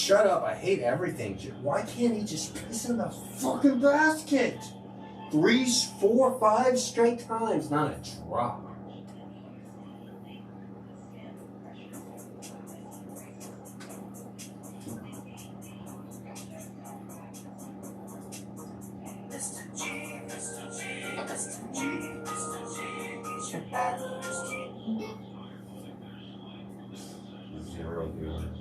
shut up. I hate everything. Why can't he just piss in the fucking basket? 3, 4, 5 straight times, not a drop. Mr.G, Mr.G, Mr.G, Mr.G, he's your analyst. Zero viewers.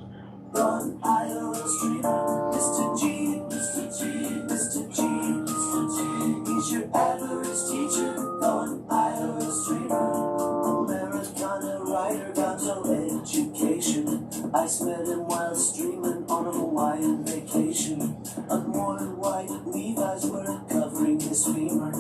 On IRL streamer, Mr.G, Mr.G, Mr.G, Mr.G, he's your average teacher. On IRL streamer, Americana writer, got no education. I met him while streaming on a Hawaiian vacation. Unworn white Levi's were covering his femur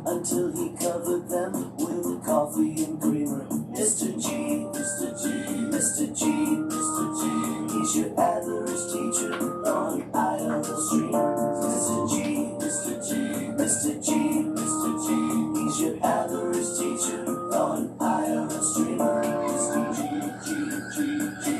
until he covered them with coffee and creamer. Mr. G, Mr. G, Mr. G, Mr. G, he's your average teacher on IRL streamer. Mr. G, Mr. G, Mr. G, Mr. G, he's your average teacher on IRL streamer. Mr. G, G, G, G.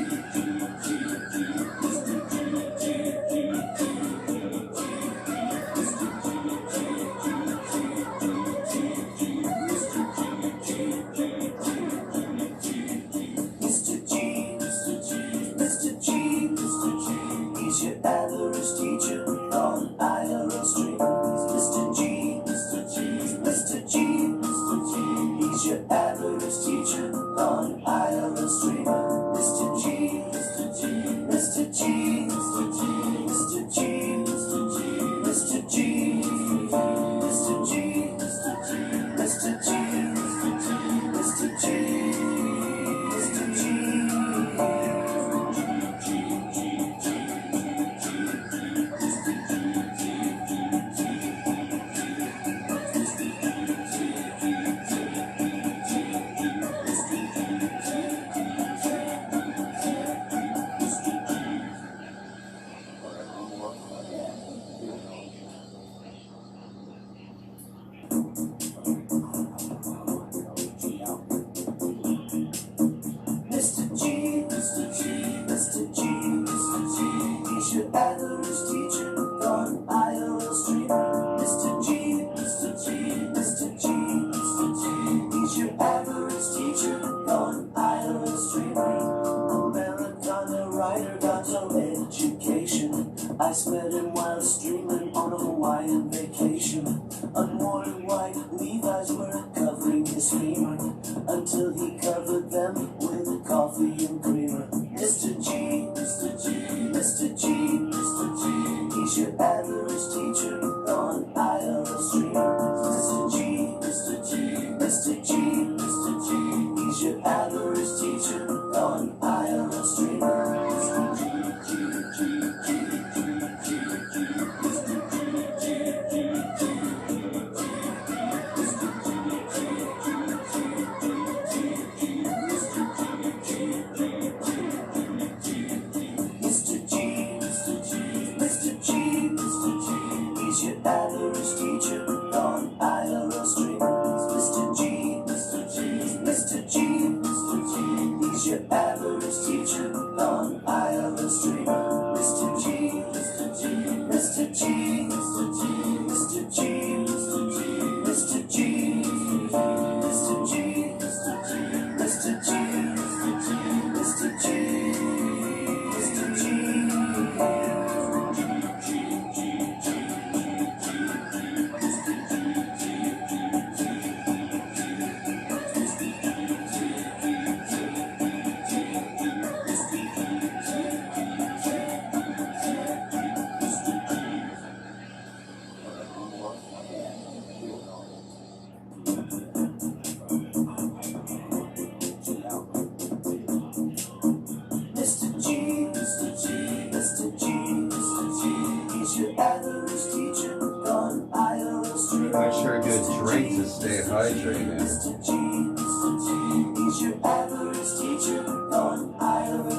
I sure good drink to stay hydrated.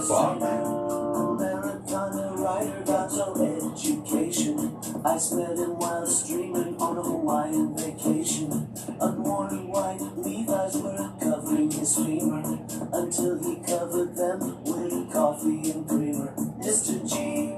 Fuck. I met him while streaming on a Hawaiian vacation. Unworn white Levi's were covering his femur until he covered them with coffee and creamer. Mr. G.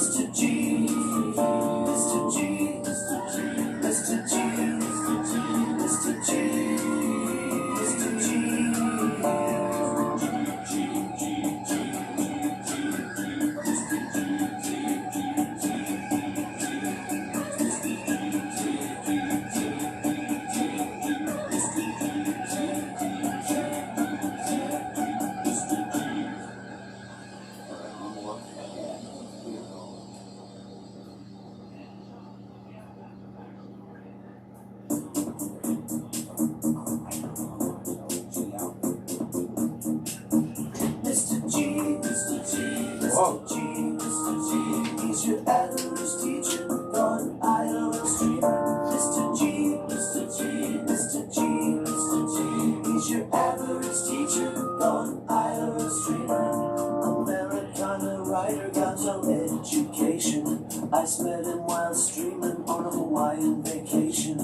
Mr. G, Mr. G, Mr. G, Mr. G, Mr. G. Mr. G, Mr. G, Mr. G, Mr. G, he's your average teacher, gone IRL streamer. Mr. G, Mr. G, Mr. G, Mr. G, he's your average teacher, gone IRL streamer. Americana writer, got no education. I met him while streaming on a Hawaiian vacation.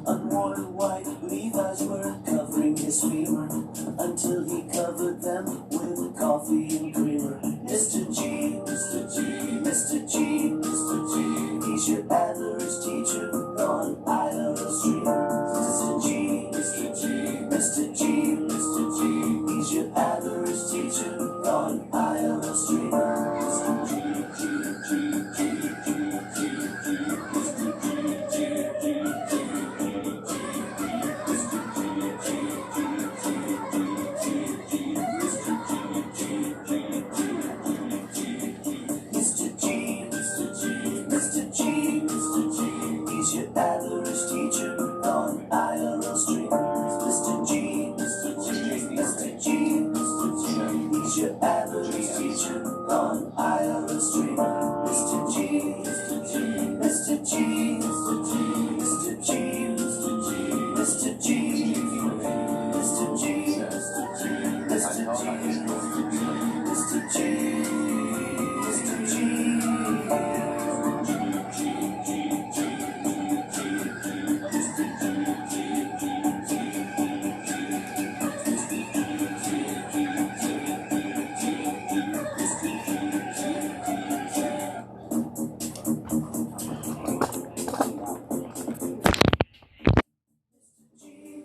Unworn white Levi's were covering his femur until he covered them with coffee and creamer. Mr. G, Mr. G, Mr. G, Mr. G, he's your average teacher, gone IRL streamer. Mr. G, Mr. G, Mr. G, Mr. G, he's your average teacher, gone IRL streamer. Mr. G, he's your average teacher, gone IRL streamer. Mr. G, Mr. G, Mr. G, Mr. G, he's your average teacher, gone IRL streamer. Mr. G, Mr. G, Mr. G, Mr. G, Mr. G, Mr. G, Mr. G, Mr. G, Mr. G, Mr. G, Mr. G.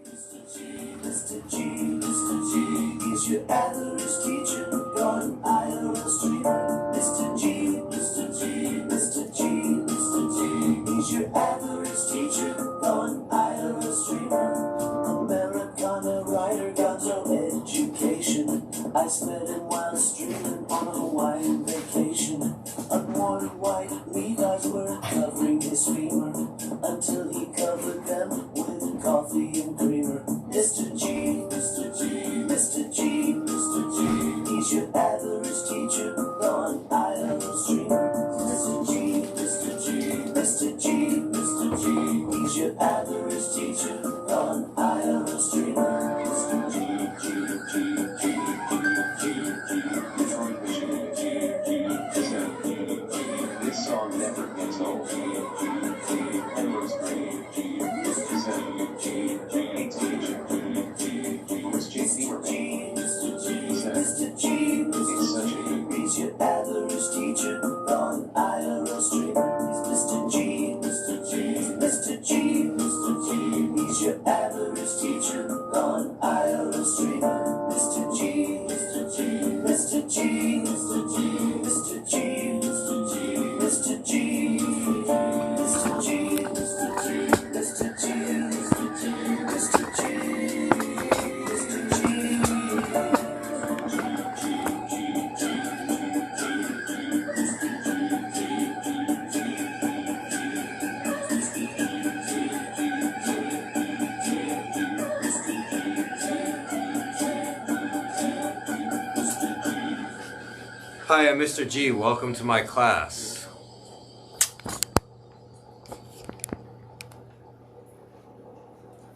Mr. G, Mr. G, he's your average teacher, gone IRL streamer. Mr. G, Mr. G, Mr. G, Mr. G, he's your average teacher, gone IRL streamer. Americana writer, got no education. I met him while streaming on a Hawaiian vacation. Unworn white Levi's were covering his femur until he covered them with coffee and creamer. Mr. G, Mr. G, Mr. G, Mr. G, he's your average teacher, gone IRL streamer. Mr. G, Mr. G, Mr. G, Mr. G, he's your average teacher, gone IRL streamer. Mr. G, This song never gets old. Endless Green. Mr. G, he's your average teacher, gone IRL streamer. Mr. G, Mr. G, Mr. G, Mr. G, he's your average teacher, gone IRL streamer. Mr. G, Mr. G, Mr. G, Mr. G, Mr. G, Mr. G, Mr. G, Mr. G, Mr. G, Mr. G, Mr. G, Mr. G. Hi, I'm Mr. G. Welcome to my class.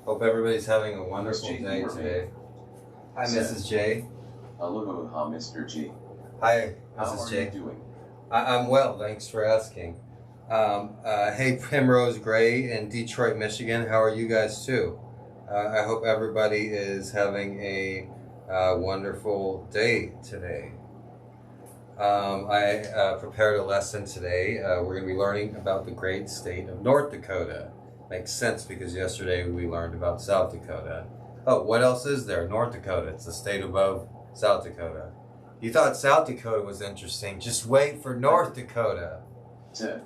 Hope everybody's having a wonderful day today. Hi, Mrs. J. Aloha, Mr. G. Hi, How Mrs. are J. you doing? I'm well, thanks for asking. Hey, Primrose Gray in Detroit, Michigan. How are you guys too? I hope everybody is having a wonderful day today. I prepared a lesson today. We're going to be learning about the great state of North Dakota. Makes sense because yesterday we learned about South Dakota. Oh, what else is there? North Dakota. It's the state above South Dakota. You thought South Dakota was interesting. Just wait for North Dakota. 10.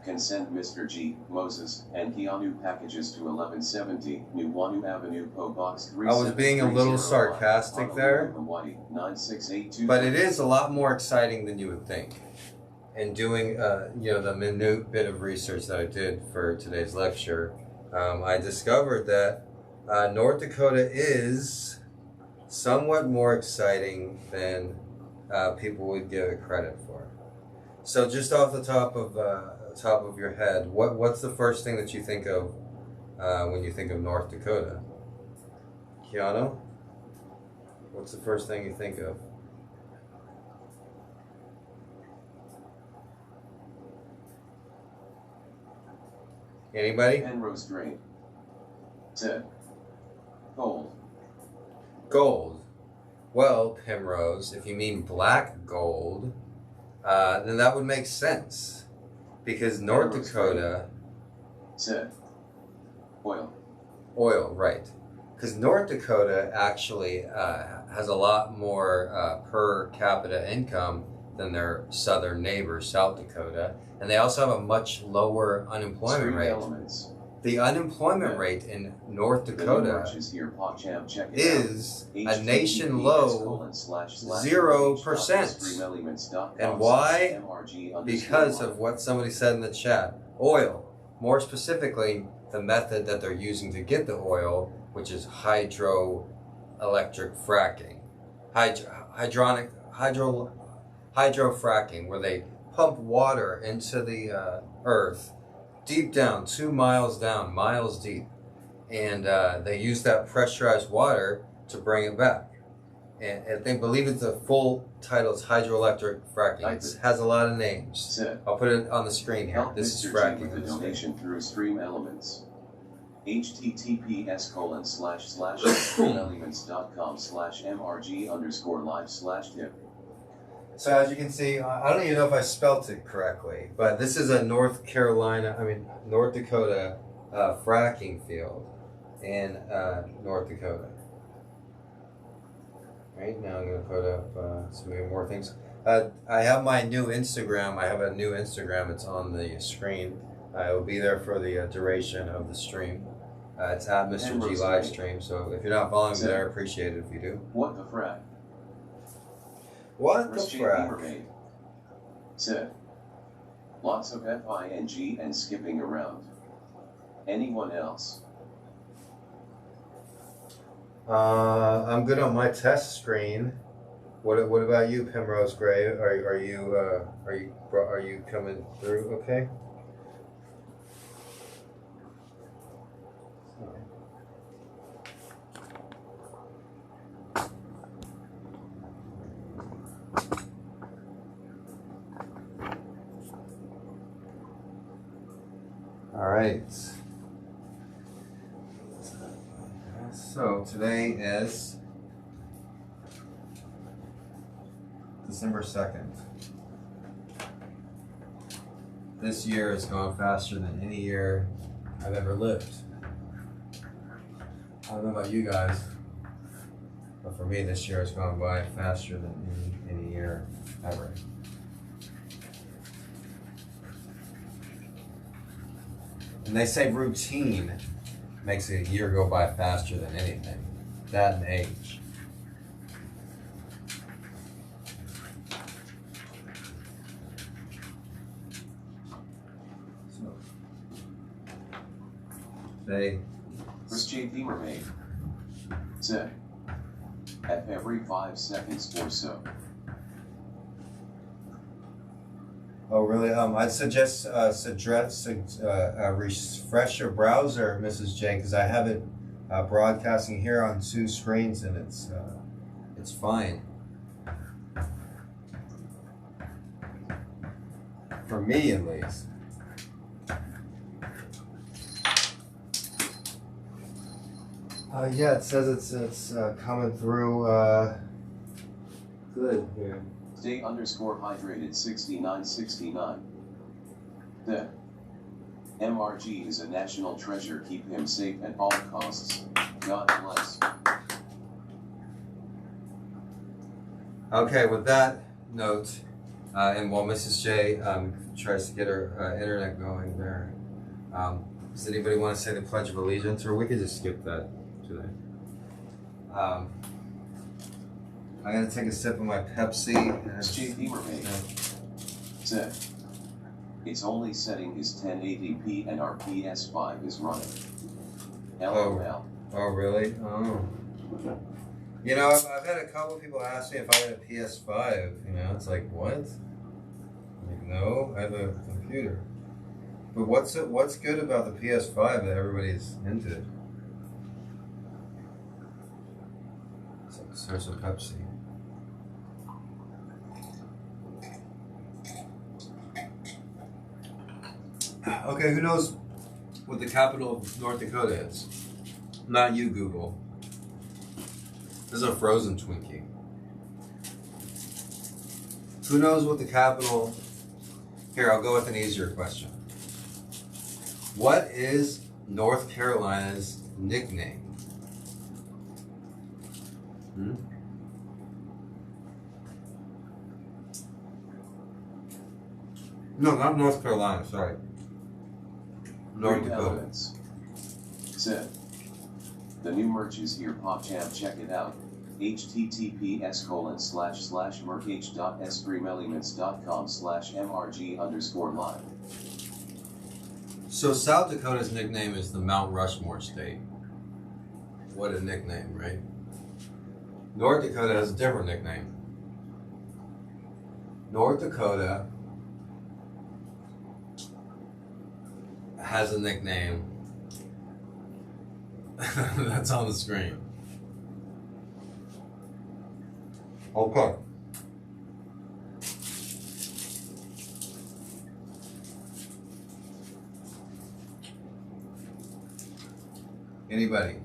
Can send Mr. G, Moses, and Keanu packages to 1170 New Wanu Avenue, PO Box 3. I was being a little sarcastic there, Hawaii, 96822. but it is a lot more exciting than you would think. And doing, the minute bit of research that I did for today's lecture, I discovered that North Dakota is somewhat more exciting than people would give it credit for. So just off the top of your head, what's the first thing that you think of when you think of North Dakota? Keanu? What's the first thing you think of? Anybody? Penrose Drain. 10. Gold. Gold. Well, Penrose, if you mean black gold, then that would make sense. Because North Penrose Dakota... 10. Oil. Oil, right. Because North Dakota actually has a lot more per capita income than their southern neighbor, South Dakota. And they also have a much lower unemployment Street rate. elements. The unemployment rate in North Dakota is a nation low 0%. And why? Because of what somebody said in the chat. Oil. More specifically, the method that they're using to get the oil, which is hydroelectric fracking. Hydrofracking, where they pump water into the earth deep down, 2 miles down, miles deep. And they use that pressurized water to bring it back. And they believe it's the full title is hydroelectric fracking. It has a lot of names. I'll put it on the screen here. Help This is Mr. G fracking. with the donation through Stream Elements. https://streamelements.com/mrg_live/tip. So as you can see, I don't even know if I spelt it correctly, but this is a North Dakota fracking field in North Dakota. Right, now I'm going to put up some more things. I have my new Instagram. I have a new Instagram. It's on the screen. It will be there for the duration of the stream. It's at Mr.G Livestream. So if you're not following me there, I appreciate it if you do. What the frack? What the frack? Said. Lots of FING and skipping around. Anyone else? I'm good on my test screen. What about you, Penrose Gray? Are you coming through okay? All right. So today is December 2nd. This year has gone faster than any year I've ever lived. I don't know about you guys, but for me this year has gone by faster than any year ever. And they say routine makes a year go by faster than anything. That and age. So, they... Chris J. Beamer made. Said. At every 5 seconds or so. Oh, really? I'd suggest refresh your browser, Mrs. J, because I have it broadcasting here on 2 screens, and it's fine. For me, at least. Yeah, it says it's coming through good here. Stay underscore hydrated 6969. The MRG is a national treasure. Keep him safe at all costs. God bless. Okay, with that note, and while Mrs. J tries to get her internet going there, does anybody want to say the Pledge of Allegiance, or we could just skip that today? I'm gonna take a sip of my Pepsi. JP Mermaid said, its only setting is 1080p and our PS5 is running. LOL. Oh, really? Oh. You know, I've had a couple people ask me if I had a PS5. You know, it's like, what? Like, no, I have a computer. But what's good about the PS5 that everybody's into? So, some Pepsi. Okay, who knows what the capital of North Dakota is? Not you, Google. This is a frozen Twinkie. Who knows what the capital... Here, I'll go with an easier question. What is North Carolina's nickname? No, not North Carolina, sorry. North Dakota. Elements. Said, the new merch is here, PopChamp, check it out. https://merch.espremelements.com/mrg_live. So South Dakota's nickname is the Mount Rushmore State. What a nickname, right? North Dakota has a different nickname. North Dakota has a nickname that's on the screen. Okay. Anybody?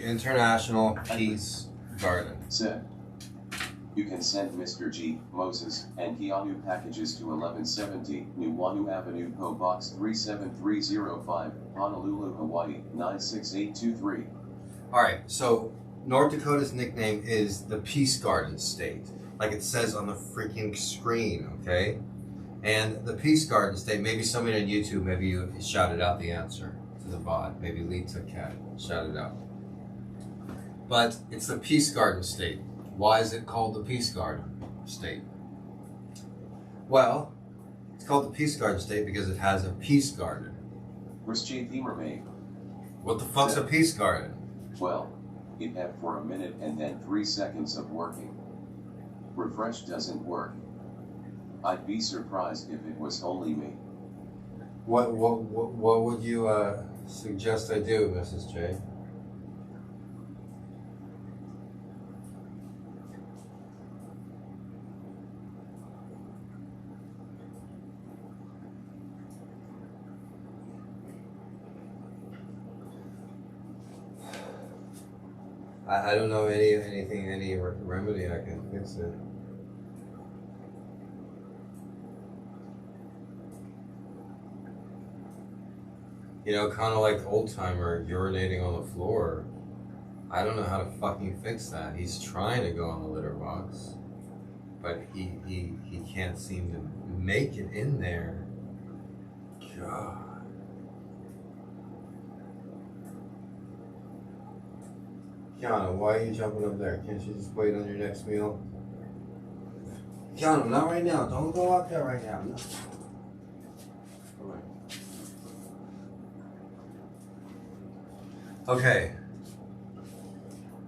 International Peace Garden. Said, you can send Mr.G, Moses, and Keanu packages to 1170 Nuuanu Avenue, PO Box 37305, Honolulu, Hawaii 96823. Alright, so North Dakota's nickname is the Peace Garden State, like it says on the freaking screen, okay? And the Peace Garden State, maybe somebody on YouTube, maybe you shouted out the answer to the VOD. Maybe Lita Cat shouted out. But it's the Peace Garden State. Why is it called the Peace Garden State? Well, it's called the Peace Garden State because it has a peace garden. Where's JP Mermaid? What the fuck's a peace garden? Well, it had for a minute and then 3 seconds of working. Refresh doesn't work. I'd be surprised if it was only me. What would you suggest I do, Mrs. J? I don't know any remedy I can fix it. You know, kind of like old-timer urinating on the floor. I don't know how to fucking fix that. He's trying to go on the litter box, but he can't seem to make it in there. God. Kiana, why are you jumping up there? Can't you just wait on your next meal? Kiana, not right now. Don't go out there right now. No. Come on. Okay.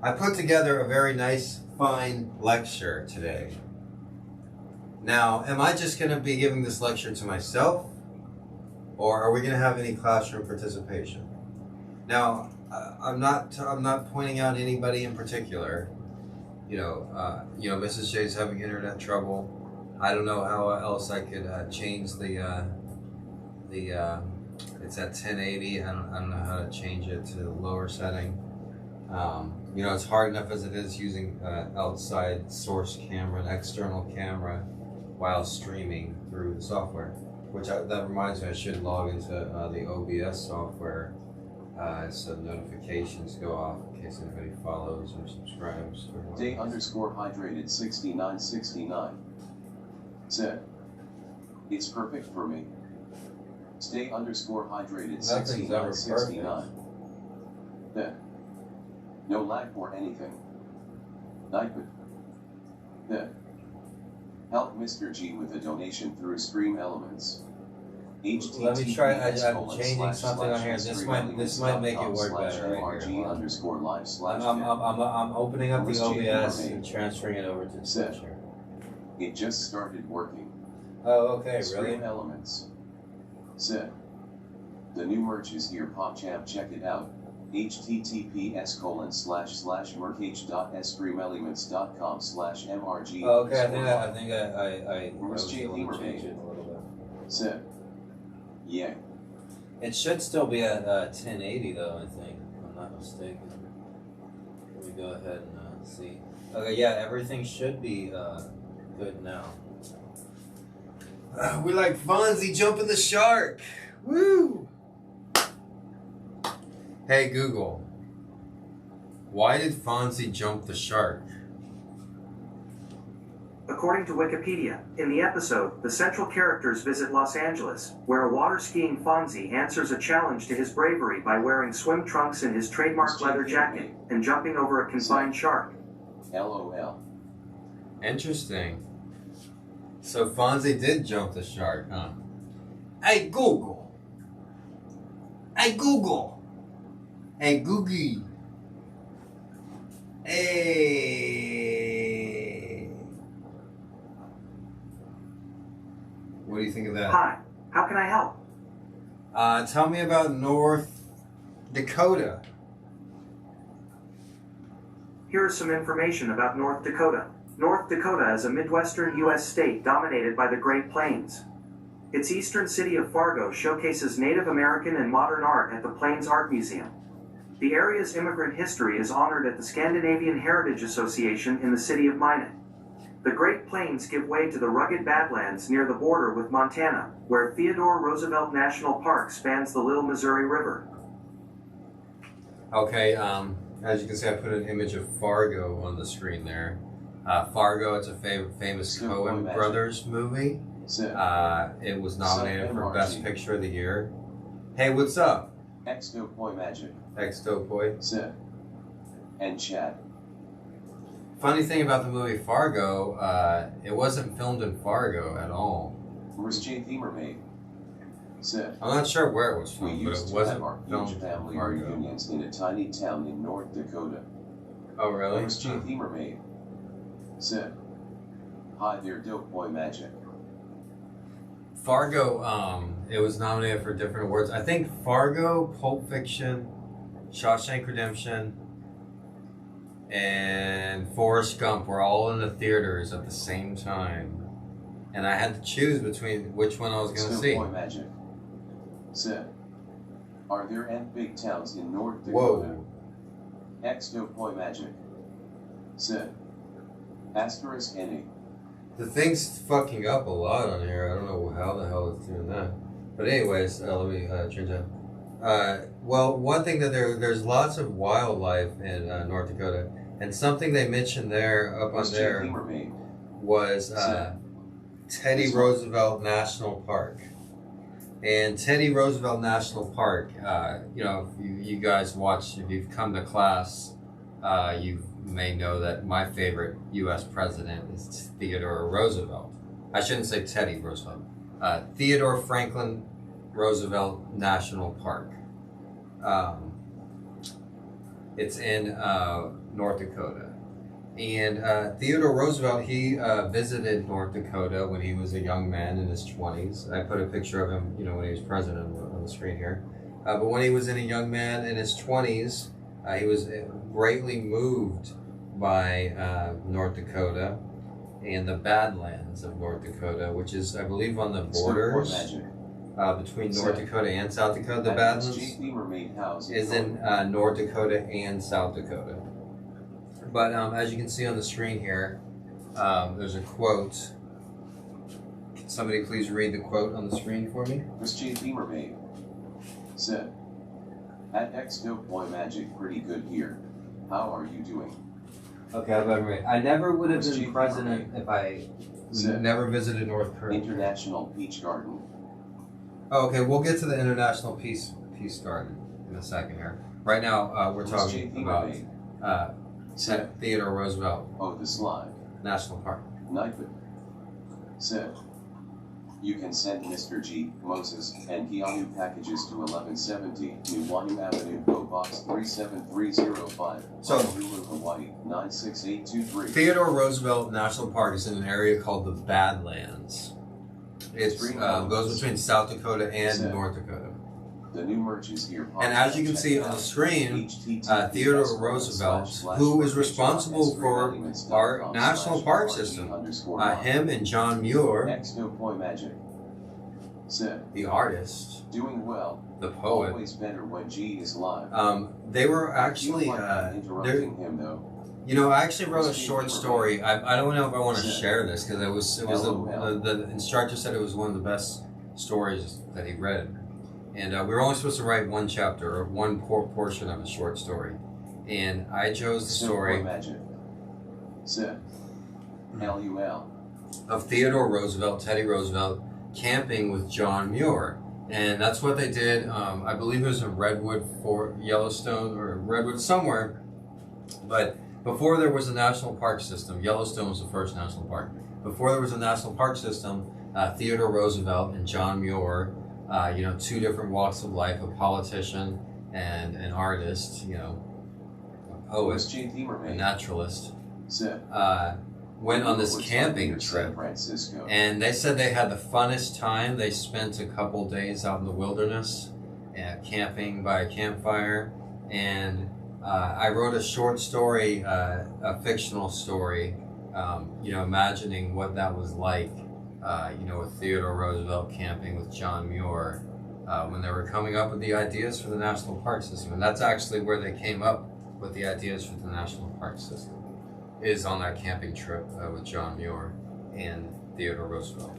I put together a very nice, fine lecture today. Now, am I just going to be giving this lecture to myself? Or are we going to have any classroom participation? Now, I'm not pointing out anybody in particular. Mrs. J's having internet trouble. I don't know how else I could change the it's at 1080. I don't know how to change it to the lower setting. It's hard enough as it is using outside source camera, an external camera, while streaming through the software. That reminds me, I should log into the OBS software so notifications go off in case anybody follows or subscribes. Day_hydrated 6969 said, "It's perfect for me." Stay_hydrated 6969. Then, no lag or anything. Nightwood. Then, help Mr. G with a donation through Stream Elements. Let me try. I'm changing something on here. This might make it work better right here. I'm opening up the OBS and transferring it over to Stitcher. It just started working. Oh, okay, Stream really? Elements. Said, the new merch is here, PopChamp, check it out. https://merch.streamelements.com/mrg. Oh, okay, I think I was able to change it a little bit. Said, yeah. It should still be at 1080 though, I think, if I'm not mistaken. Let me go ahead and see. Okay, yeah, everything should be good now. We like Fonzie jumping the shark. Woo! Hey Google, why did Fonzie jump the shark? According to Wikipedia, in the episode, the central characters visit Los Angeles, where a water-skiing Fonzie answers a challenge to his bravery by wearing swim trunks and his trademark leather jacket, and jumping over a confined shark. LOL. Interesting. So Fonzie did jump the shark, huh? Hey Google! Hey Google! Hey Googie! Hey! What do you think of that? Hi, how can I help? Tell me about North Dakota. Here is some information about North Dakota. North Dakota is a Midwestern U.S. state dominated by the Great Plains. Its eastern city of Fargo showcases Native American and modern art at the Plains Art Museum. The area's immigrant history is honored at the Scandinavian Heritage Association in the city of Minot. The Great Plains give way to the rugged Badlands near the border with Montana, where Theodore Roosevelt National Park spans the Little Missouri River. Okay, as you can see, I put an image of Fargo on the screen there. Fargo, it's a famous Coen Brothers movie. It was nominated for Best Picture of the Year. Hey, what's up? Extopoi Magic. Extopoi. Said. And chat. Funny thing about the movie Fargo, it wasn't filmed in Fargo at all. Where's J. Themer made? Said. I'm not sure where it was We filmed, but used it to wasn't have our filmed huge in family Fargo. reunions in a tiny town in North Dakota. Oh, really? Where's J. Themer made? Said. Hi there, Dope Boy Magic. Fargo, it was nominated for different awards. I think Fargo, Pulp Fiction, Shawshank Redemption, and Forrest Gump were all in the theaters at the same time. And I had to choose between which one I was going to see. Boy Magic. Said. Are there any big towns in North Dakota? Whoa. Dope Boy Magic. Said. Asterisk any. The thing's fucking up a lot on here. I don't know how the hell it's doing that. But anyways, let me change that. Well, one thing that there's lots of wildlife in North Dakota, and something they mentioned there up on there was Teddy Roosevelt National Park. And Teddy Roosevelt National Park, if you guys watch, if you've come to class you may know that my favorite U.S. president is Theodore Roosevelt. I shouldn't say Teddy Roosevelt. Theodore Franklin Roosevelt National Park. It's in North Dakota. And Theodore Roosevelt, he visited North Dakota when he was a young man in his 20s. I put a picture of him, when he was president on the screen here. But when he was a young man in his 20s, he was greatly moved by North Dakota and the Badlands of North Dakota, which is, I believe, on the borders between North Dakota and South Dakota. The Badlands is in North Dakota and South Dakota. But as you can see on the screen here, there's a quote. Can somebody please read the quote on the screen for me? Miss J. Beamer made said, "At Expo Boy Magic, pretty good here. How are you doing?" Okay, I better read. I never would have been president if I never visited North Korea. International Peach Garden. Oh, okay, we'll get to the International Peace Garden in a second here. Right now, we're talking about Theodore Roosevelt. Oh, the slide. National Park. Knifed said, "You can send Mr.G, Moses, and Keanu packages to 1170 New Wanu Avenue, PO Box 37305, Honolulu, Hawaii 96823." Theodore Roosevelt National Park is in an area called the Badlands. It goes between South Dakota and North Dakota. The new merch is here. And as you can see on the screen, Theodore Roosevelt, who is responsible for our national park system, him and John Muir, the artist, doing well, the poet, always better when G is live. they were actually interrupting him though. I actually wrote a short story. I don't know if I want to share this because the instructor said it was one of the best stories that he read. And we were only supposed to write one chapter or one portion of a short story. And I chose the story of Theodore Roosevelt, Teddy Roosevelt, camping with John Muir. And that's what they did. I believe it was in Redwood, Yellowstone, or Redwood somewhere. But before there was a national park system, Yellowstone was the first national park. Before there was a national park system, Theodore Roosevelt and John Muir, two different walks of life, a politician and an artist, a poet, a naturalist, went on this camping trip. And they said they had the funnest time. They spent a couple days out in the wilderness, camping by a campfire. And I wrote a short story, a fictional story, imagining what that was like. With Theodore Roosevelt camping with John Muir when they were coming up with the ideas for the national park system. And that's actually where they came up with the ideas for the national park system, is on that camping trip with John Muir and Theodore Roosevelt.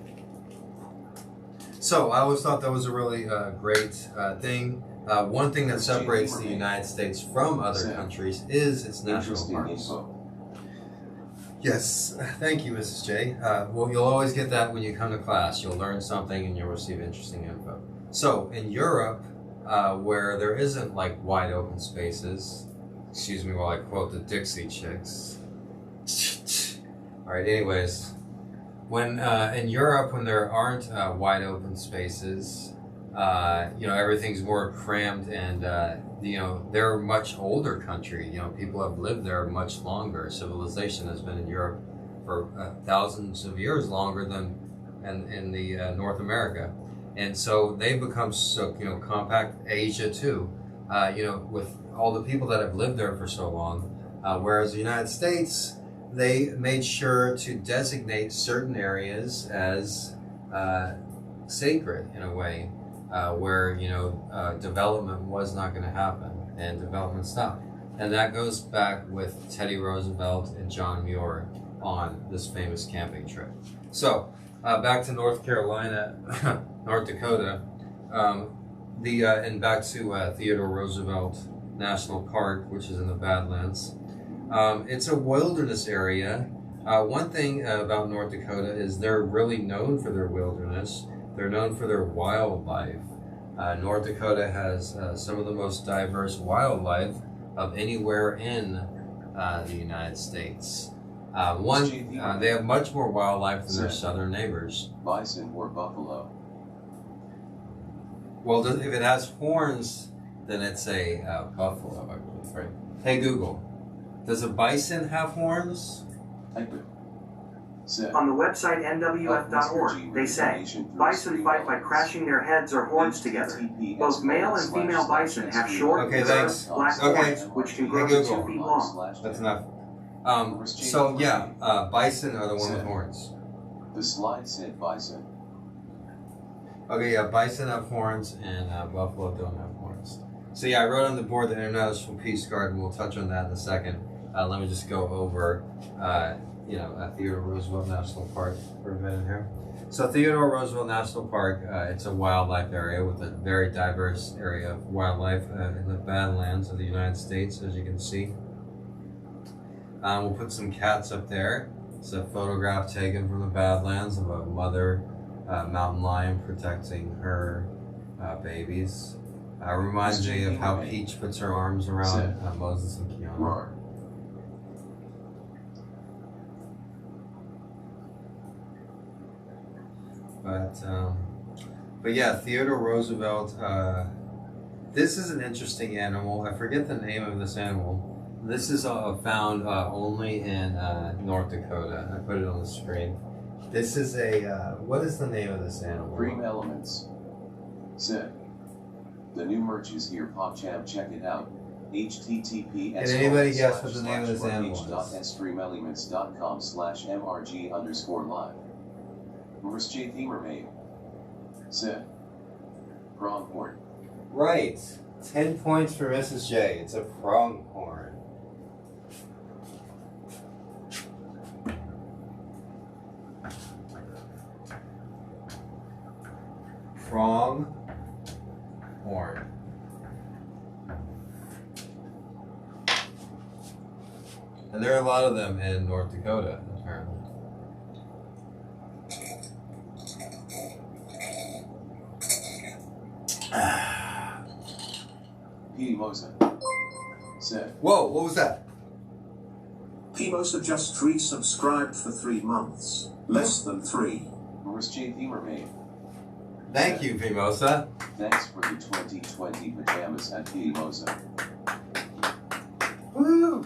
So I always thought that was a really great thing. One thing that separates the United States from other countries is its national parks. Yes, thank you, Mrs. J. Well, you'll always get that when you come to class. You'll learn something and you'll receive interesting info. So, in Europe, where there isn't like wide open spaces, excuse me while I quote the Dixie Chicks. Alright, anyways, when in Europe, when there aren't wide open spaces, everything's more crammed and they're a much older country. People have lived there much longer. Civilization has been in Europe for thousands of years longer than in the North America. And so they've become so, compact. Asia too, with all the people that have lived there for so long. Whereas the United States, they made sure to designate certain areas as sacred in a way. Where development was not going to happen and development stopped. And that goes back with Teddy Roosevelt and John Muir on this famous camping trip. So back to North Carolina, North Dakota, and back to Theodore Roosevelt National Park, which is in the Badlands. It's a wilderness area. One thing about North Dakota is they're really known for their wilderness. They're known for their wildlife. North Dakota has some of the most diverse wildlife of anywhere in the United States. They have much more wildlife than their southern neighbors. Bison or buffalo? Well, if it has horns, then it's a buffalo, I believe, right? Hey Google, does a bison have horns? Type it. Set. On the website nwf.org, they say, bison fight by crashing their heads or horns together. Both male and female bison have short, Okay, thanks. black Okay. horns, which can grow Hey, to Google. 2 feet long. That's enough. Bison are the one with horns. The slide said bison. Okay, yeah, bison have horns and buffalo don't have horns. So yeah, I wrote on the board the International Peace Guard, and we'll touch on that in a second. Let me just go over, Theodore Roosevelt National Park for a minute here. So Theodore Roosevelt National Park, it's a wildlife area with a very diverse area of wildlife in the Badlands of the United States, as you can see. We'll put some cats up there. It's a photograph taken from the Badlands of a mother mountain lion protecting her babies. Reminds me of how Peach puts her arms around Moses and Kiana. Roar. But yeah, Theodore Roosevelt. This is an interesting animal. I forget the name of this animal. This is found only in North Dakota. I put it on the screen. This is what is the name of this animal? Dream Elements. Set. The new merch is here, PopChamp. Check it out. https. Can anybody guess what the name of this animal is? streamelements.com/mrg_live. Mr.G theme made. Set. Pronghorn. Right. 10 points for Mrs. J. It's a pronghorn. Pronghorn. And there are a lot of them in North Dakota, apparently. Mimosa. Set. Whoa, what was that? Mimosa just resubscribed for 3 months. Less than 3. Mr.G theme made. Thank you, Mimosa. Thanks for the 2020 pajamas at Mimosa. Woo!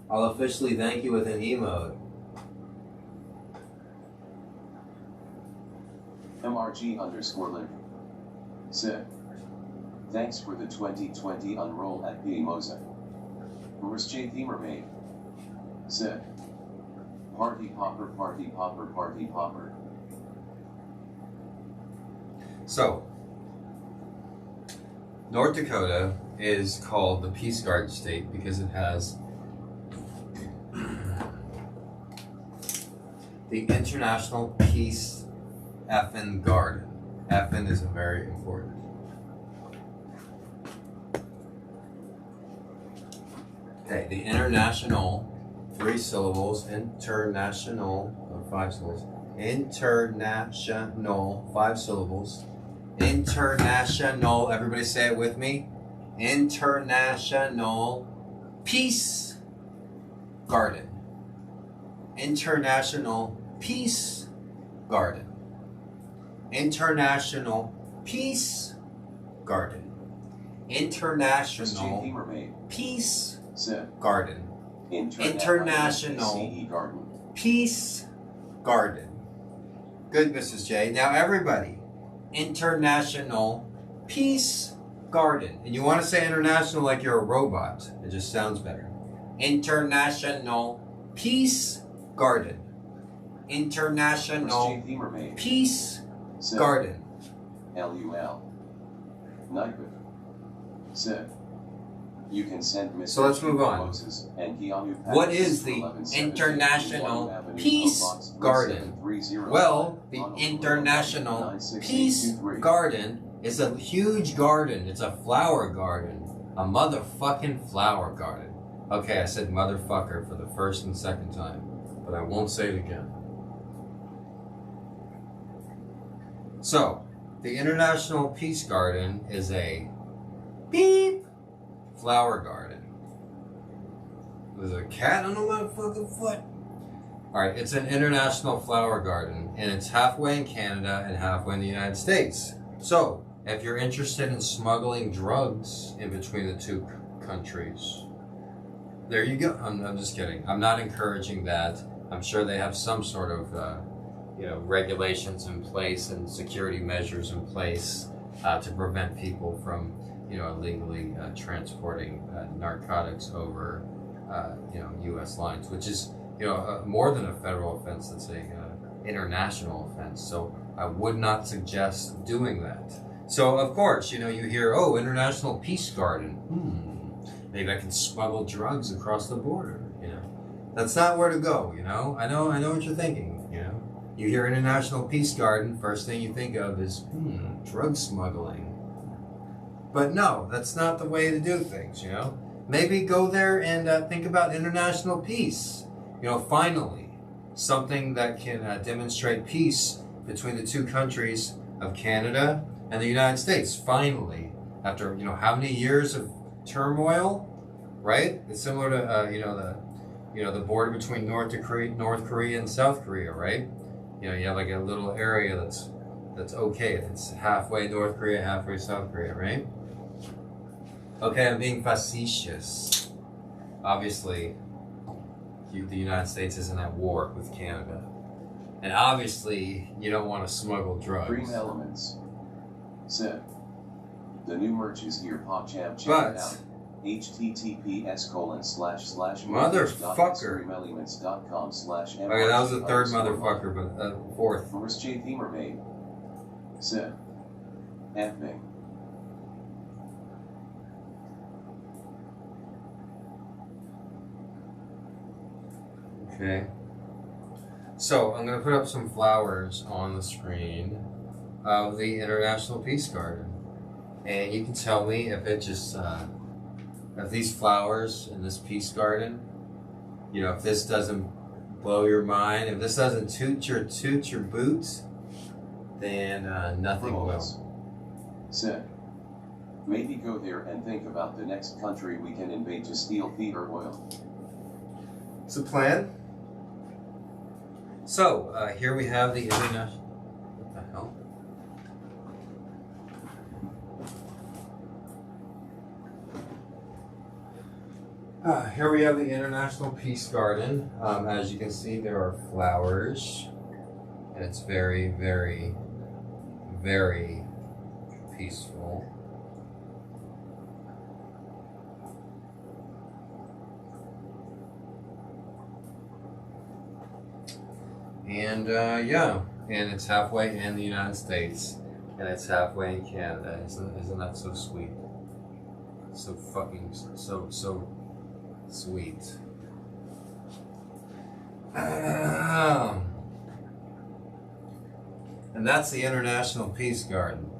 I'll officially thank you with an emote. MRG_link. Set. Thanks for the 2020 unroll at Mimosa. Mr.G theme made. Set. Party popper, party popper, party popper. So, North Dakota is called the Peace Guard state because it has the International Peace Effin' Garden. Effin' is very important. Okay, the international, 3 syllables, international, 5 syllables, international, 5 syllables, international, everybody say it with me, International Peace Garden. International Peace Garden. International Peace Garden. International Peace Garden. International Peace Garden. Good, Mrs. J. Now everybody, International Peace Garden. And you want to say international like you're a robot. It just sounds better. International Peace Garden. International Peace Garden. LUL. Nightwood. Set. You can send Mr. So let's move on. Moses and Keanu What is the International Peace Garden? Well, the International Peace Garden is a huge garden. It's a flower garden. A motherfucking flower garden. Okay, I said motherfucker for the first and second time, but I won't say it again. So, the International Peace Garden is a beep flower garden. There's a cat on the motherfucking foot. Alright, it's an international flower garden, and it's halfway in Canada and halfway in the United States. So, if you're interested in smuggling drugs in between the two countries, there you go. I'm just kidding. I'm not encouraging that. I'm sure they have some sort of, regulations in place and security measures in place to prevent people from, illegally transporting narcotics over, U.S. lines, which is, more than a federal offense. It's a international offense. So I would not suggest doing that. So of course, you hear, oh, International Peace Garden. Maybe I can smuggle drugs across the border. That's not where to go. I know what you're thinking. You hear International Peace Garden, first thing you think of is drug smuggling. But no, that's not the way to do things. Maybe go there and think about international peace. Finally, something that can demonstrate peace between the two countries of Canada and the United States. Finally, after how many years of turmoil, right? It's similar to the border between North Korea and South Korea, right? You have like a little area that's okay. It's halfway North Korea, halfway South Korea, right? Okay, I'm being facetious. Obviously, the United States isn't at war with Canada. And obviously, you don't want to smuggle drugs. Dream Elements said, the new merch is here, PogChamp, check it out. https:// motherfucker. Okay, that was the third motherfucker, but fourth. First J Themer made said, F-Bing. Okay. So I'm going to put up some flowers on the screen of the International Peace Garden. And you can tell me if it just, if these flowers in this peace garden, if this doesn't blow your mind, if this doesn't toot your boots, then nothing will. Said, maybe go there and think about the next country we can invade to steal theater oil. It's a plan. So, here we have the international... What the hell? Here we have the International Peace Garden. As you can see, there are flowers. And it's very, very, very peaceful. And and it's halfway in the United States, and it's halfway in Canada. Isn't that so sweet? So fucking so sweet. And that's the International Peace Garden.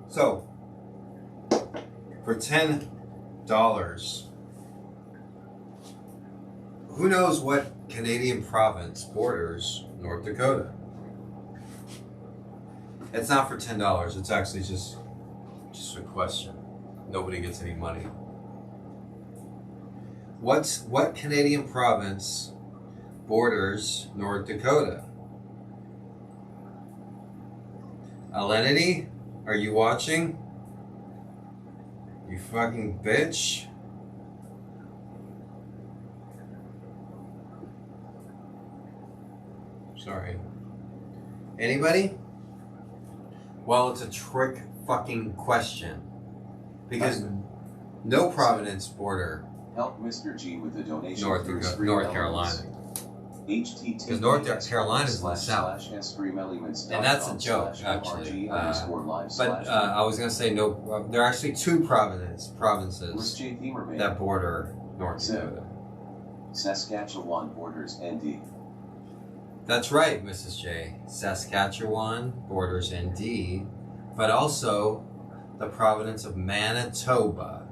So, for $10, who knows what Canadian province borders North Dakota? It's not for $10. It's actually just a question. Nobody gets any money. What Canadian province borders North Dakota? Alenity? Are you watching? You fucking bitch. Sorry. Anybody? Well, it's a trick fucking question. Because no province border Help Mr.G with the donation. North Carolina. Because North Carolina is in the south. And that's a joke, actually. But I was going to say, no, there are actually two provinces that border North Dakota. Saskatchewan borders ND. That's right, Mrs. J. Saskatchewan borders ND, but also the province of Manitoba.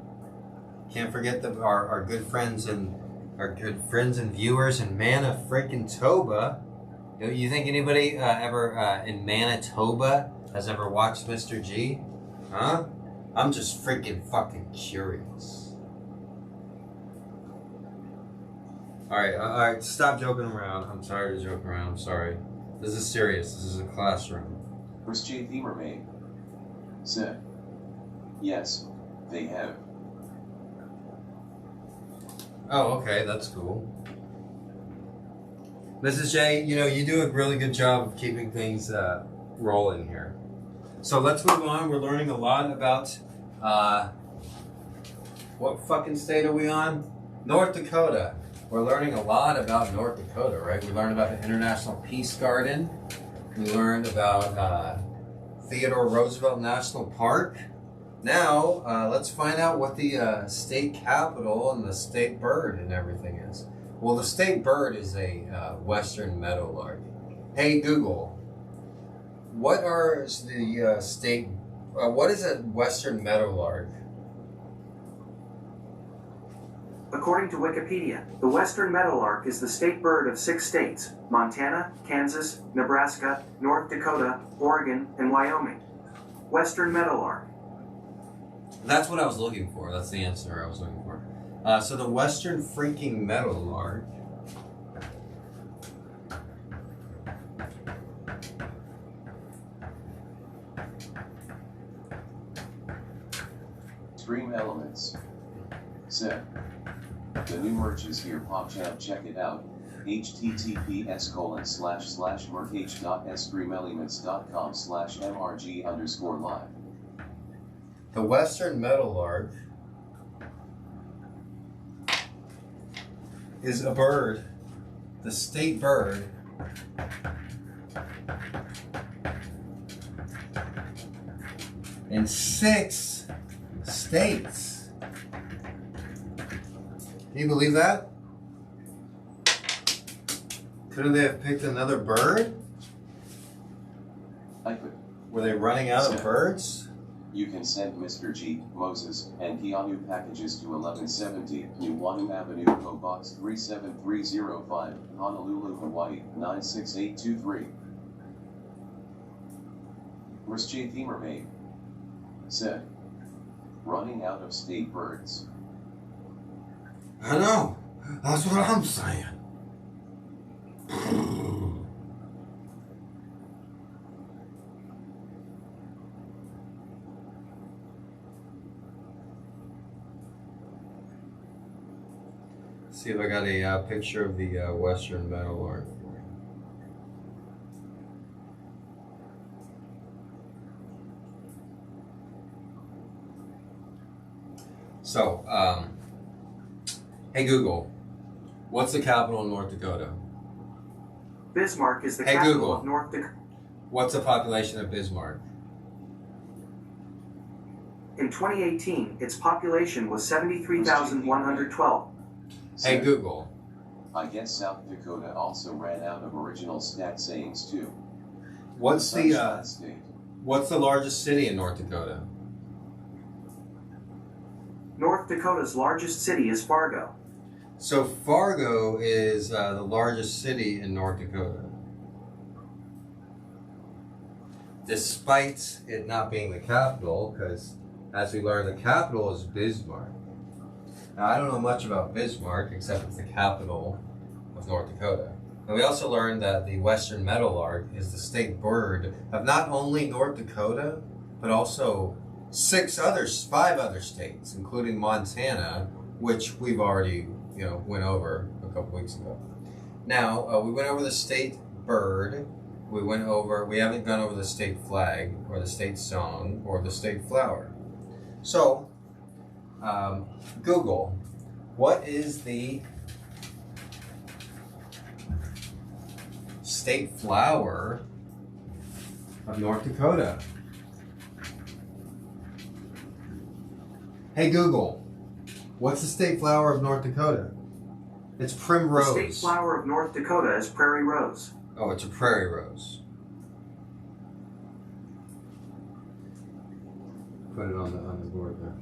Can't forget our good friends and viewers in Manitoba. You think anybody ever in Manitoba has ever watched Mr.G? Huh? I'm just freaking fucking curious. Alright, stop joking around. I'm tired of joking around, I'm sorry. This is serious, this is a classroom. Chris J. Themermaid said, yes, they have. Oh, okay, that's cool. Mrs. J, you do a really good job of keeping things rolling here. So let's move on. We're learning a lot about, what fucking state are we on? North Dakota. We're learning a lot about North Dakota, right? We learned about the International Peace Garden. We learned about Theodore Roosevelt National Park. Now, let's find out what the state capital and the state bird and everything is. Well, the state bird is a western meadowlark. Hey, Google, what is a western meadowlark? According to Wikipedia, the western meadowlark is the state bird of 6 states: Montana, Kansas, Nebraska, North Dakota, Oregon, and Wyoming. Western meadowlark. That's what I was looking for. That's the answer I was looking for. So the western freaking meadowlark. Stream Elements said, the new merch is here, PopChamp, check it out. https://merch.streamelements.com/mrg_live. The western meadowlark is a bird, the state bird in 6 states. Can you believe that? Couldn't they have picked another bird? I could. Were they running out of birds? You can send Mr. G, Moses, and Keanu packages to 1170 New Wanu Avenue, PO Box 37305, Honolulu, Hawaii 96823. Chris J. Themermaid said, running out of state birds. I know. That's what I'm saying. See if I got a picture of the western meadowlark. So, hey Google, what's the capital of North Dakota? Bismarck is the Hey, capital Google. of North Dakota. What's the population of Bismarck? In 2018, its population was 73,112. Hey Google. I guess South Dakota also ran out of original stat sayings too. What's Sunshine State. what's the largest city in North Dakota? North Dakota's largest city is Fargo. So Fargo is the largest city in North Dakota. Despite it not being the capital, because as we learned, the capital is Bismarck. Now, I don't know much about Bismarck, except it's the capital of North Dakota. And we also learned that the western meadowlark is the state bird of not only North Dakota, but also 5 other states, including Montana, which we've already, went over a couple weeks ago. Now, we went over the state bird. We haven't gone over the state flag, or the state song, or the state flower. So, Google, what is the state flower of North Dakota? Hey Google, what's the state flower of North Dakota? It's primrose. The state flower of North Dakota is Prairie Rose. Oh, it's a prairie rose. Put it on the board there.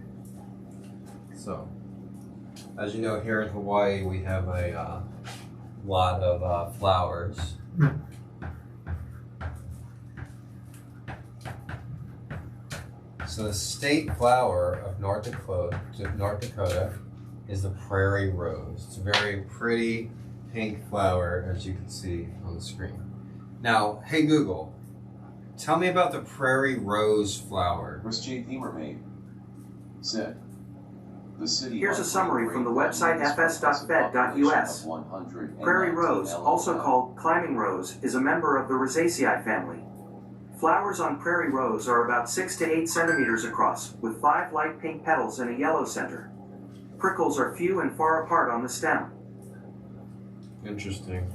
So, as you know, here in Hawaii we have a lot of flowers. So the state flower of North Dakota is the Prairie Rose. It's a very pretty pink flower, as you can see on the screen. Now, hey Google, tell me about the Prairie Rose flower. Chris J. Themermaid said, the city. Here's a summary from the website fs.fed.us. Prairie Rose, also called climbing rose, is a member of the Rosaceae family. Flowers on Prairie Rose are about 6 to 8 centimeters across, with 5 light pink petals and a yellow center. Prickles are few and far apart on the stem. Interesting.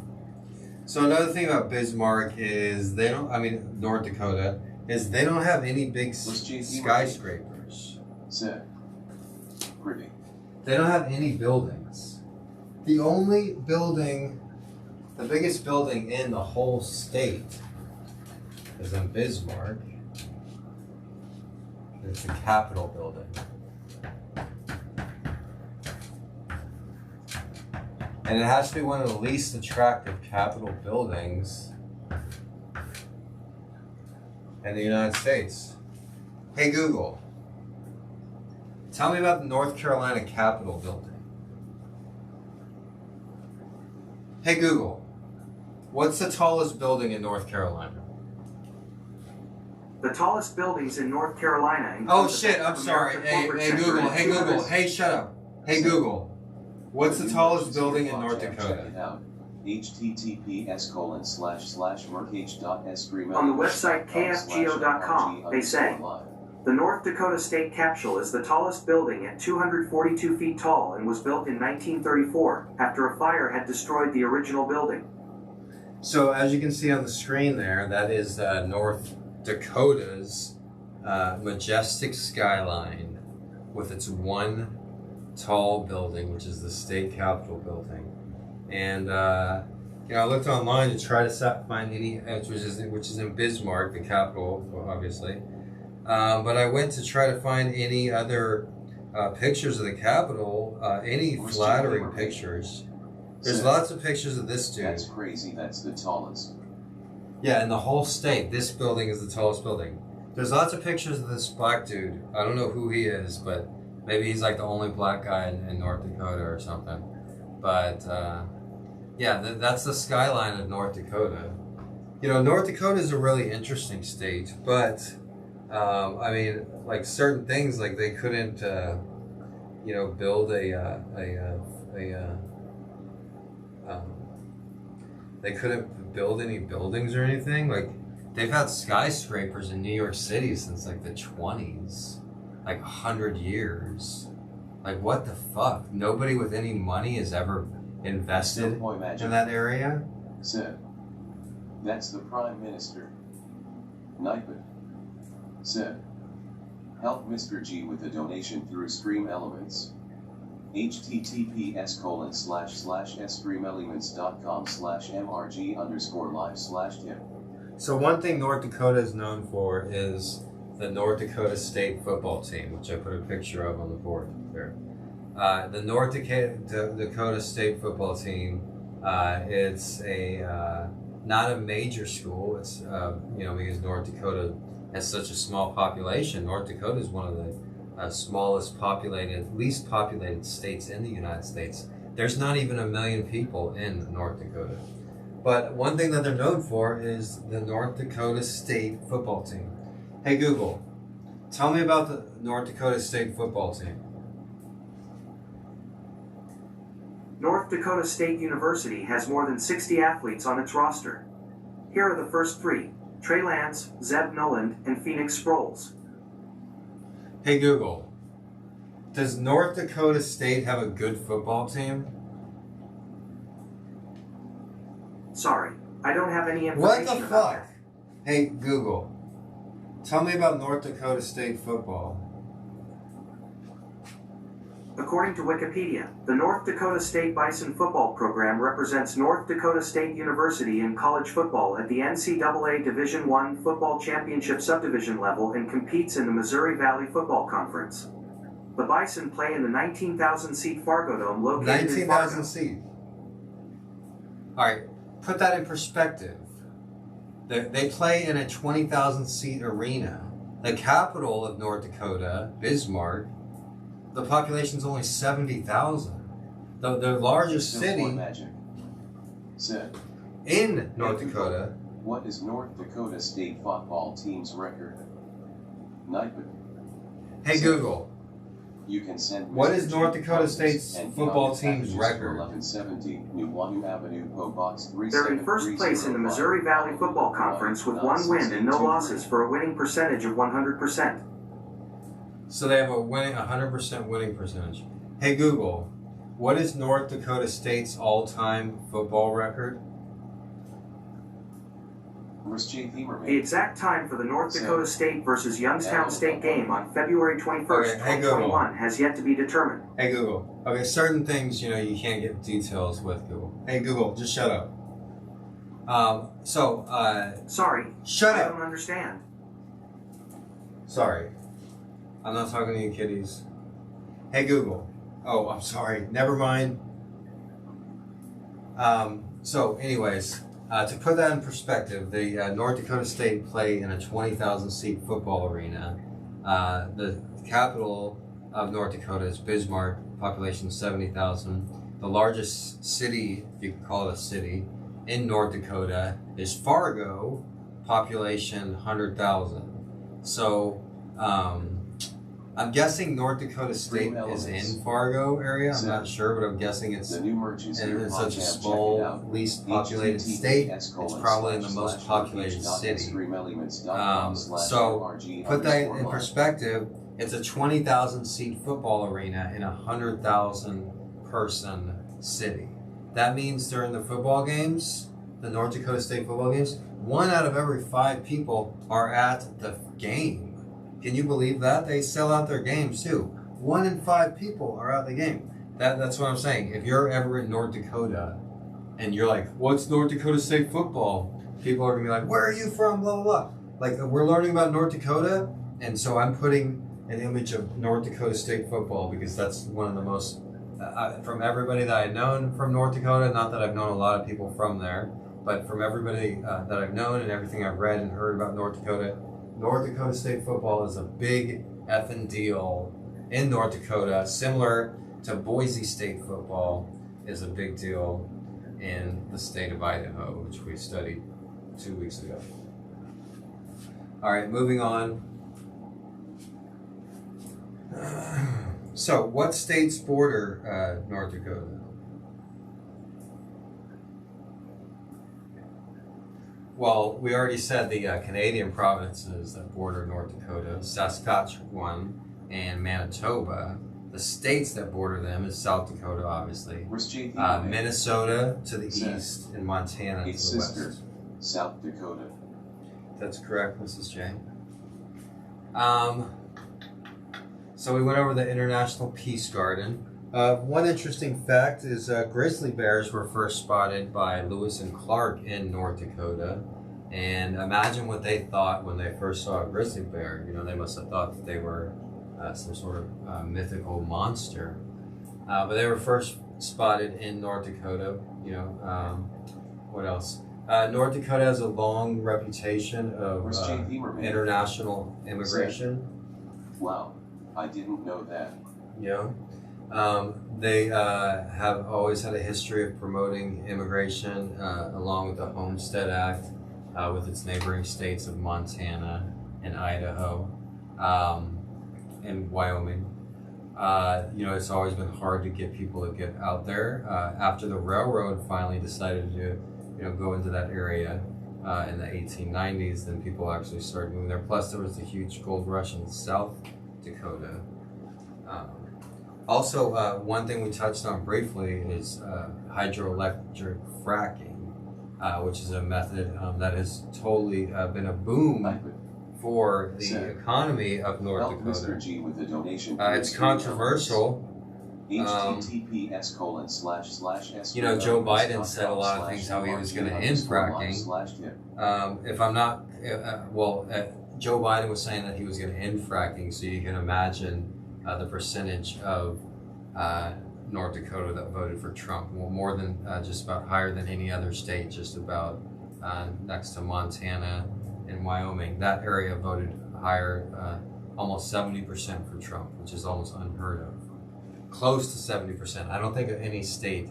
So another thing about Bismarck is North Dakota, is they don't have any big skyscrapers. Said, pretty. They don't have any buildings. The only building, the biggest building in the whole state is in Bismarck. It's the Capitol building. And it has to be one of the least attractive Capitol buildings in the United States. Hey Google, tell me about the North Carolina Capitol building. Hey Google, what's the tallest building in North Carolina? The tallest buildings in North Carolina include Oh shit, I'm sorry. Hey Google, hey shut up. Hey Google, what's the tallest building in North Dakota? https://merch.s3. On the website kfgo.com, they say, the North Dakota State Capsule is the tallest building at 242 feet tall and was built in 1934 after a fire had destroyed the original building. So as you can see on the screen there, that is North Dakota's majestic skyline with its one tall building, which is the state capitol building. And I looked online to try to find any, which is in Bismarck, the capital, obviously. But I went to try to find any other pictures of the Capitol, any flattering pictures. There's lots of pictures of this dude. That's crazy, that's the tallest. Yeah, in the whole state, this building is the tallest building. There's lots of pictures of this black dude. I don't know who he is, but maybe he's like the only black guy in North Dakota or something. But that's the skyline of North Dakota. North Dakota is a really interesting state, but like certain things, like they couldn't, build they couldn't build any buildings or anything. Like they've had skyscrapers in New York City since like the 20s, like 100 years. Like what the fuck? Nobody with any money has ever invested in that area. Said, that's the Prime Minister. Nipet said, help Mr. G with a donation through Stream Elements. https://streamelements.com/mrg_live/tip. So one thing North Dakota is known for is the North Dakota State football team, which I put a picture of on the board there. The North Dakota State football team, it's not a major school. It's because North Dakota has such a small population. North Dakota is one of the least populated states in the United States. There's not even 1 million people in North Dakota. But one thing that they're known for is the North Dakota State football team. Hey Google, tell me about the North Dakota State football team. North Dakota State University has more than 60 athletes on its roster. Here are the first 3: Trey Lance, Zeb Noland, and Phoenix Sproles. Hey Google, does North Dakota State have a good football team? Sorry, I don't have any information. What the about fuck? that. Hey Google, tell me about North Dakota State football. According to Wikipedia, the North Dakota State Bison football program represents North Dakota State University in college football at the NCAA Division I Football Championship subdivision level and competes in the Missouri Valley Football Conference. The Bison play in the 19,000-seat Fargo Dome located in Fargo. 19,000 seat. All right, put that in perspective. They play in a 20,000 seat arena. The capital of North Dakota, Bismarck, the population is only 70,000. The largest city Magic. Said, in North Dakota. what is North Dakota State football team's record? Nightman. Hey Google, You can send what Mr. is G North Dakota photos State's and football Keanu team's packages to record? 1170 New Wahoo Avenue, PO Box They're in first place in the Missouri Valley Football Conference with 1 win and no losses for a winning percentage of 100%. So they have a 100% winning percentage. Hey Google, what is North Dakota State's all-time football record? The exact time for the North Dakota State versus Youngstown State game on February 21st, Okay, hey, 2021 has yet to be determined. Hey Google. Okay, certain things, you can't get details with Google. Hey Google, just shut up. Sorry, Shut I up. don't understand. Sorry. I'm not talking to you kiddies. Hey Google. Oh, I'm sorry. Never mind. To put that in perspective, the North Dakota State play in a 20,000 seat football arena. The capital of North Dakota is Bismarck, population 70,000. The largest city, if you can call it a city, in North Dakota is Fargo, population 100,000. So, I'm guessing North Dakota State is in Fargo area. I'm not sure, but I'm guessing it's in such a small, least populated state. It's probably in the most populated city. So put that in perspective. It's a 20,000 seat football arena in a 100,000 person city. That means during the football games, the North Dakota State football games, 1 out of every 5 people are at the game. Can you believe that? They sell out their games too. 1 in 5 people are at the game. That's what I'm saying. If you're ever in North Dakota and you're like, what's North Dakota State football? People are going to be like, where are you from? Blah, blah, blah. Like, we're learning about North Dakota, and so I'm putting an image of North Dakota State football because that's one of the most, from everybody that I've known from North Dakota, not that I've known a lot of people from there, but from everybody that I've known and everything I've read and heard about North Dakota State football is a big effing deal in North Dakota, similar to Boise State football is a big deal in the state of Idaho, which we studied 2 weeks ago. All right, moving on. So, what states border North Dakota? Well, we already said the Canadian provinces that border North Dakota, Saskatchewan and Manitoba. The states that border them is South Dakota, obviously. Minnesota to the east and Montana to the west. South Dakota. That's correct, Mrs. J. So we went over the International Peace Garden. One interesting fact is grizzly bears were first spotted by Lewis and Clark in North Dakota. And imagine what they thought when they first saw a grizzly bear. They must have thought that they were some sort of mythical monster. But they were first spotted in North Dakota. What else? North Dakota has a long reputation of international immigration. Wow, I didn't know that. Yeah. They have always had a history of promoting immigration along with the Homestead Act with its neighboring states of Montana and Idaho and Wyoming. It's always been hard to get people to get out there. After the railroad finally decided to go into that area in the 1890s, then people actually started moving there. Plus, there was a huge gold rush in South Dakota. Also, one thing we touched on briefly is hydroelectric fracking, which is a method that has totally been a boom for the economy of North Dakota. Mr.G with the donation. It's controversial. https://s. Joe Biden said a lot of things how he was going to end fracking. If I'm not, Joe Biden was saying that he was going to end fracking, so you can imagine the percentage of North Dakota that voted for Trump. Well, more than just about higher than any other state, just about next to Montana and Wyoming. That area voted higher, almost 70% for Trump, which is almost unheard of. Close to 70%. I don't think any state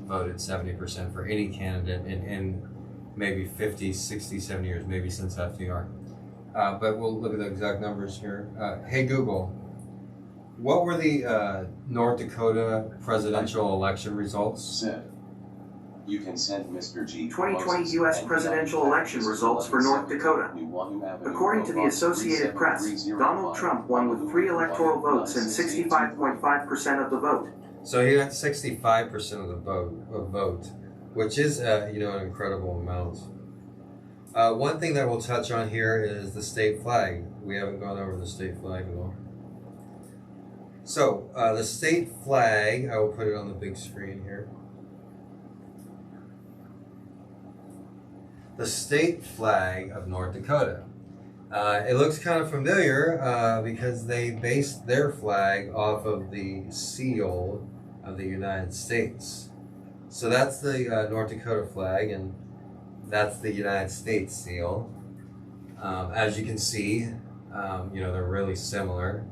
voted 70% for any candidate in maybe 50, 60, 70 years, maybe since FDR. But we'll look at the exact numbers here. Hey Google, what were the North Dakota presidential election results? Said. You can send Mr. G. 2020 U.S. presidential election results for North Dakota. According to the Associated Press, Donald Trump won with 3 electoral votes and 65.5% of the vote. So he got 65% of the vote, which is an incredible amount. One thing that we'll touch on here is the state flag. We haven't gone over the state flag at all. So the state flag, I will put it on the big screen here. The state flag of North Dakota. It looks kind of familiar because they based their flag off of the seal of the United States. So that's the North Dakota flag, and that's the United States seal. As you can see, they're really similar.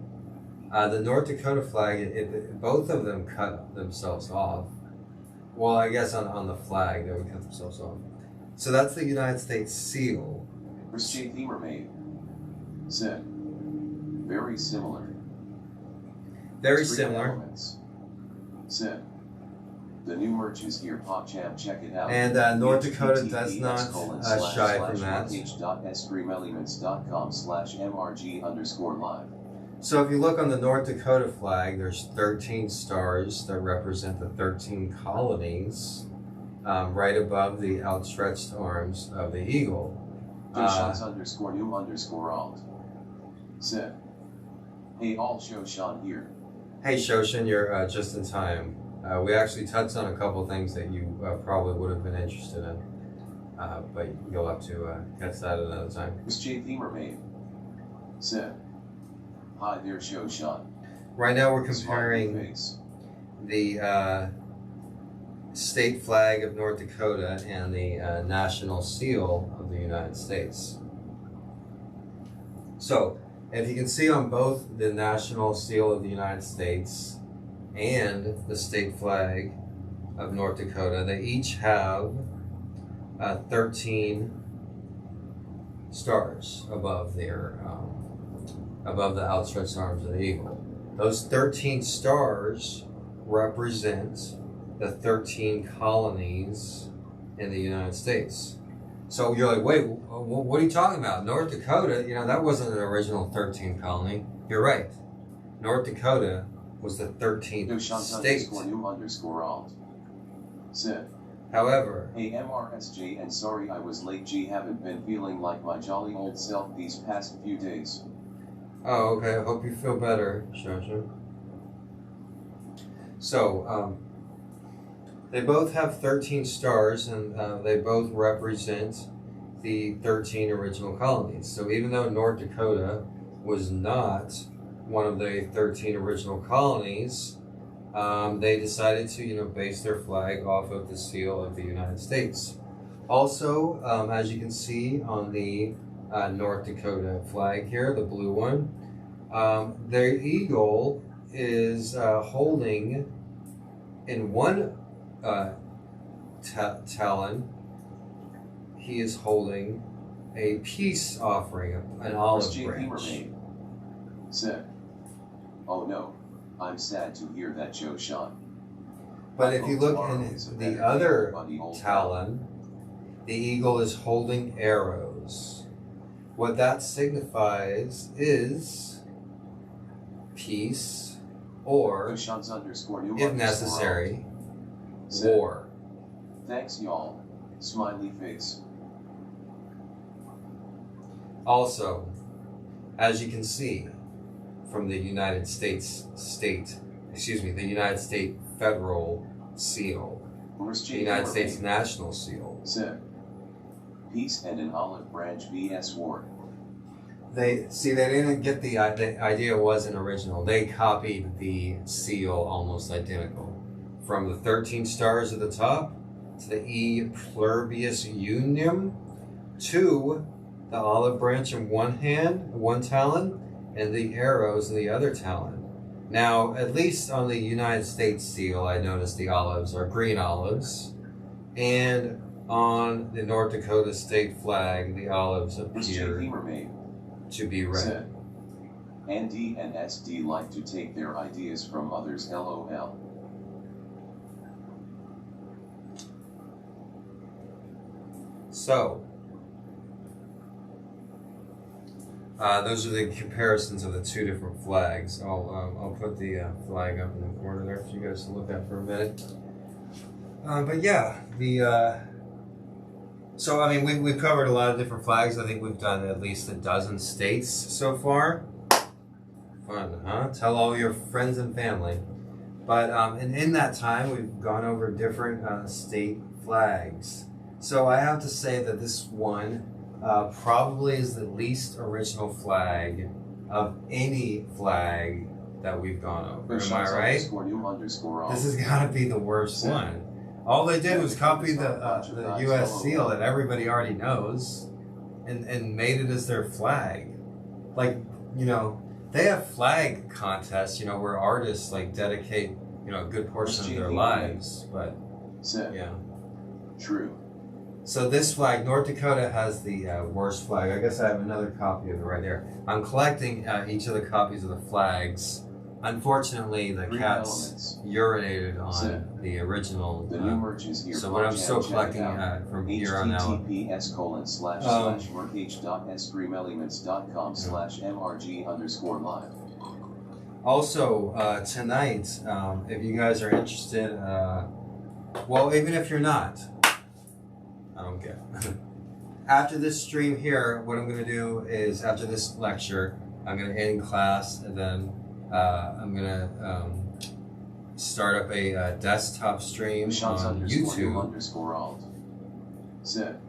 The North Dakota flag, both of them cut themselves off. Well, I guess on the flag they would cut themselves off. So that's the United States seal. Christian Themermaid said, very similar. Very Three similar. elements. Said, the new merch is here, PogChamp, check it out. And North Dakota does not shy from that. page.streamelements.com/mrg_live. So if you look on the North Dakota flag, there's 13 stars that represent the 13 colonies right above the outstretched arms of the eagle. Dushans_new_alt. Said, hey all, Shoshan here. Hey Shoshan, you're just in time. We actually touched on a couple things that you probably would have been interested in, but you'll have to catch that another time. Christian Themermaid said, hi there, Shoshan. Right now we're comparing the state flag of North Dakota and the national seal of the United States. So, if you can see on both the national seal of the United States and the state flag of North Dakota, they each have 13 stars above their above the outstretched arms of the eagle. Those 13 stars represent the 13 colonies in the United States. So you're like, wait, what are you talking about? North Dakota, that wasn't an original 13 colony. You're right. North Dakota was the 13th state. Dushans_new_alt. Said, However, hey MRSJ, and sorry I was late, G, haven't been feeling like my jolly old self these past few days. oh, okay, I hope you feel better, Shosha. So, they both have 13 stars, and they both represent the 13 original colonies. So even though North Dakota was not one of the 13 original colonies, they decided to, base their flag off of the seal of the United States. Also, as you can see on the North Dakota flag here, the blue one, their eagle is holding in one talon, he is holding a peace offering, an olive branch. Said, oh no, I'm sad to hear that, Shoshan. But if you look in the other talon, the eagle is holding arrows. What that signifies is peace, or, if necessary, war. Thanks y'all. Smiley face. Also, as you can see from the United States federal seal, the United States national seal. Said, peace and an olive branch vs war. They didn't get the idea wasn't original. They copied the seal almost identical. From the 13 stars at the top to the E pluribus unum to the olive branch in one hand, one talon, and the arrows in the other talon. Now, at least on the United States seal, I noticed the olives are green olives, and on the North Dakota state flag, the olives appear to be red. Said, ND and SD like to take their ideas from others, LOL. So, those are the comparisons of the two different flags. I'll put the flag up in the corner there for you guys to look at for a minute. But yeah, so I mean we've covered a lot of different flags. I think we've done at least a dozen states so far. Fun, huh? Tell all your friends and family. But and in that time we've gone over different state flags. So I have to say that this one probably is the least original flag of any flag that we've gone over. Am I right? This has got to be the worst one. All they did was copy the U.S. seal that everybody already knows and made it as their flag. Like, you know, they have flag contests, you know, where artists like dedicate, you know, a good portion of their lives. But, yeah. True. So this flag, North Dakota has the worst flag. I guess I have another copy of it right there. I'm collecting each of the copies of the flags. Unfortunately, the cats urinated on the original. The new merch is here. So what I'm still collecting from here on out. https://workh.screamelements.com/mrg_live. Also, tonight, if you guys are interested, well, even if you're not, I don't care. After this stream here, what I'm going to do is, after this lecture, I'm going to end class, and then I'm going to start up a desktop stream on YouTube. Said,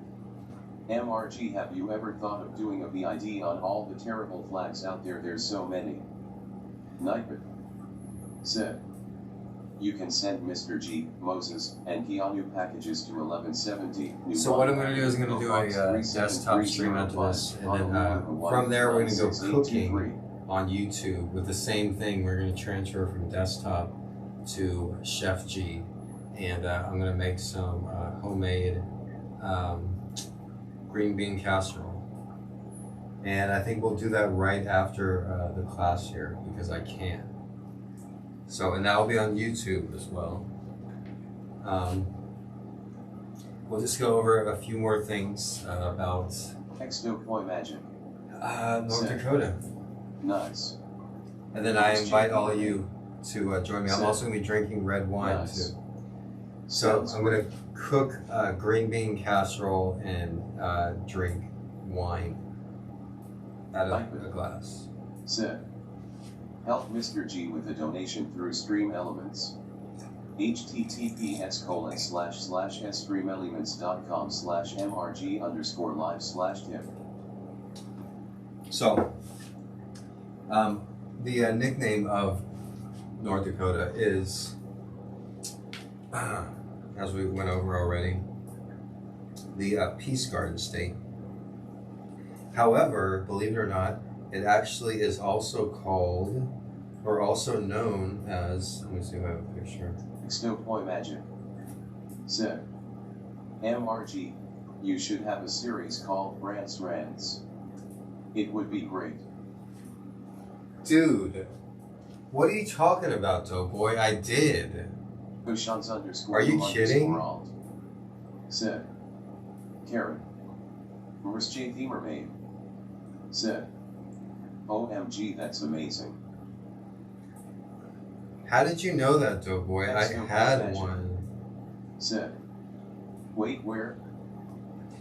MRG, have you ever thought of doing a VID on all the terrible flags out there? There's so many. Nightmare. Said, you can send Mr.G, Moses, and Keanu packages to 1170. So what I'm going to do is I'm going to do a desktop stream after this, and then from there we're going to go cooking on YouTube with the same thing. We're going to transfer from desktop to Chef G, and I'm going to make some homemade green bean casserole. And I think we'll do that right after the class here, because I can. So, and that will be on YouTube as well. We'll just go over a few more things about Magic. North Dakota. Nice. And then I invite all of you to join me. I'm also going to be drinking red wine too. So I'm going to cook green bean casserole and drink wine out of a glass. Said, help Mr. G with a donation through Stream Elements. https://streamelements.com/mrg_live/tip. So, the nickname of North Dakota is, as we went over already, the Peace Garden State. However, believe it or not, it actually is also called, or also known as, let me see if I have a picture. Magic. Said, MRG, you should have a series called Brandt's Rants. It would be great. Dude, what are you talking about, Doughboy? I did. Are you kidding? Said, Karen. J. Mermaid. Said, OMG, that's amazing. How did you know that, Doughboy? I had one. Said, wait, where?